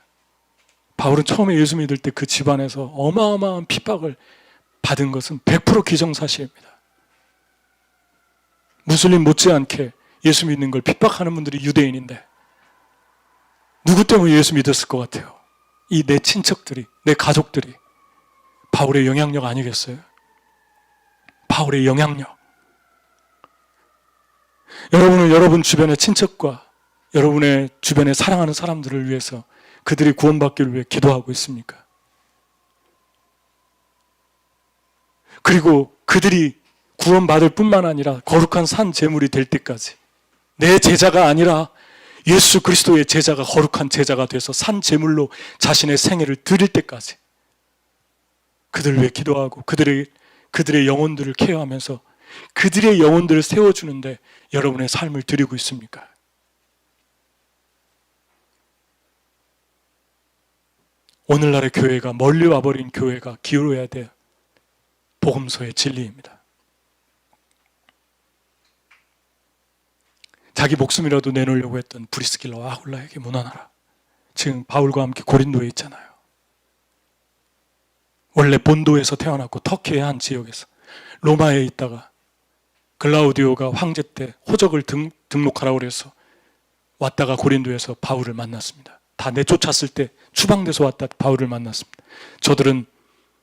Speaker 1: 바울은 처음에 예수 믿을 때 그 집안에서 어마어마한 핍박을 받은 것은 100% 기정사실입니다. 무슬림 못지않게 예수 믿는 걸 핍박하는 분들이 유대인인데 누구 때문에 예수 믿었을 것 같아요? 이 내 친척들이, 내 가족들이 바울의 영향력 아니겠어요? 바울의 영향력. 여러분은 여러분 주변의 친척과 여러분의 주변에 사랑하는 사람들을 위해서 그들이 구원받기를 위해 기도하고 있습니까? 그리고 그들이 구원받을 뿐만 아니라 거룩한 산 제물이 될 때까지 내 제자가 아니라 예수 그리스도의 제자가 거룩한 제자가 돼서 산 제물로 자신의 생애를 드릴 때까지 그들을 위해 기도하고 그들의 영혼들을 케어하면서 그들의 영혼들을 세워주는데 여러분의 삶을 드리고 있습니까? 오늘날의 교회가, 멀리 와버린 교회가 기울여야 될 복음서의 진리입니다. 자기 목숨이라도 내놓으려고 했던 브리스길라와 아굴라에게 문안하라. 지금 바울과 함께 고린도에 있잖아요. 원래 본도에서 태어났고 터키의 한 지역에서 로마에 있다가 글라우디오가 황제 때 호적을 등록하라고 그래서 왔다가 고린도에서 바울을 만났습니다. 다 내쫓았을 때 추방돼서 왔다 바울을 만났습니다. 저들은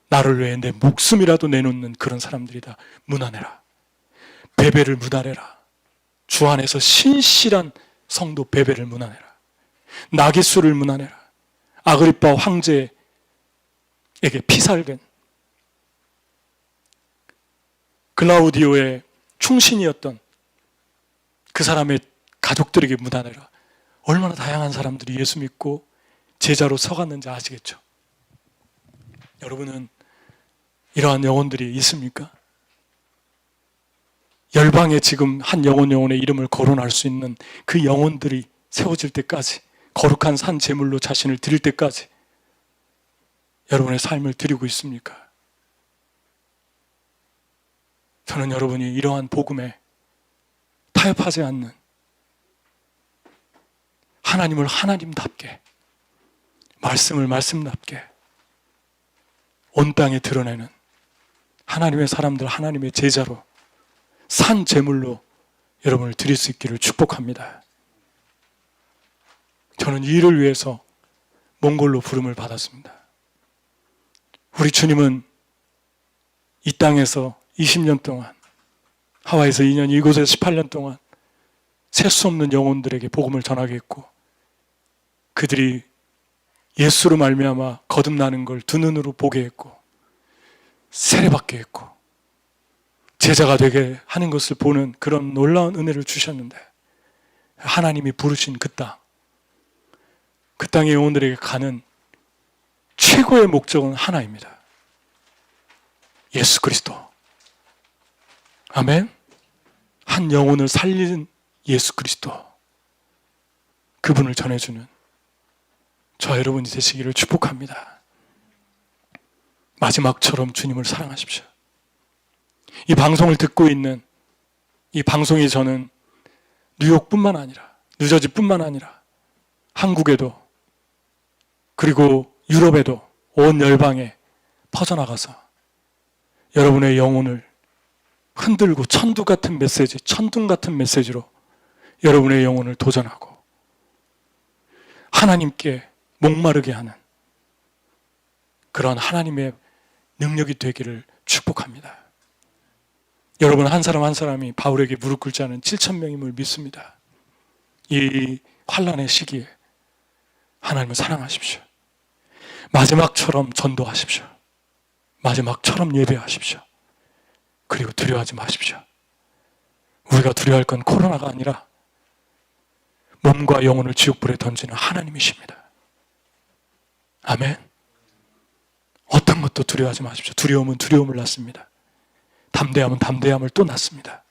Speaker 1: 나를 위해 내 목숨이라도 내놓는 그런 사람들이다. 문안해라. 베베를 문안해라. 주 안에서 신실한 성도 베베를 문안해라. 나기수를 문안해라. 아그리파 황제에게 피살된 글라우디오의 충신이었던 그 사람의 가족들에게 문안해라. 얼마나 다양한 사람들이 예수 믿고 제자로 서갔는지 아시겠죠? 여러분은 이러한 영혼들이 있습니까? 열방에 지금 한 영혼의 이름을 거론할 수 있는 그 영혼들이 세워질 때까지, 거룩한 산 제물로 자신을 드릴 때까지 여러분의 삶을 드리고 있습니까? 저는 여러분이 이러한 복음에 타협하지 않는, 하나님을 하나님답게, 말씀을 말씀답게 온 땅에 드러내는 하나님의 사람들, 하나님의 제자로, 산 제물로 여러분을 드릴 수 있기를 축복합니다. 저는 이 일을 위해서 몽골로 부름을 받았습니다. 우리 주님은 이 땅에서 20년 동안, 하와이에서 2년, 이곳에서 18년 동안 셀 수 없는 영혼들에게 복음을 전하게 했고, 그들이 예수로 말미암아 거듭나는 걸 두 눈으로 보게 했고, 세례받게 했고 제자가 되게 하는 것을 보는 그런 놀라운 은혜를 주셨는데, 하나님이 부르신 그 땅의 영혼들에게 가는 최고의 목적은 하나입니다. 예수 그리스도. 아멘. 한 영혼을 살린 예수 그리스도, 그분을 전해주는 저 여러분이 되시기를 축복합니다. 마지막처럼 주님을 사랑하십시오. 이 방송을 듣고 있는, 이 방송이 저는 뉴욕뿐만 아니라, 뉴저지뿐만 아니라 한국에도, 그리고 유럽에도, 온 열방에 퍼져나가서 여러분의 영혼을 흔들고 천둥 같은 메시지로 여러분의 영혼을 도전하고 하나님께 목마르게 하는 그런 하나님의 능력이 되기를 축복합니다. 여러분 한 사람 한 사람이 바울에게 무릎 꿇지 않은 7,000명임을 믿습니다. 이 환난의 시기에 하나님을 사랑하십시오. 마지막처럼 전도하십시오. 마지막처럼 예배하십시오. 그리고 두려워하지 마십시오. 우리가 두려워할 건 코로나가 아니라 몸과 영혼을 지옥불에 던지는 하나님이십니다. 아멘. 어떤 것도 두려워하지 마십시오. 두려움은 두려움을 낳습니다. 담대함은 담대함을 또 낳습니다.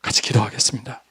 Speaker 1: 같이 기도하겠습니다.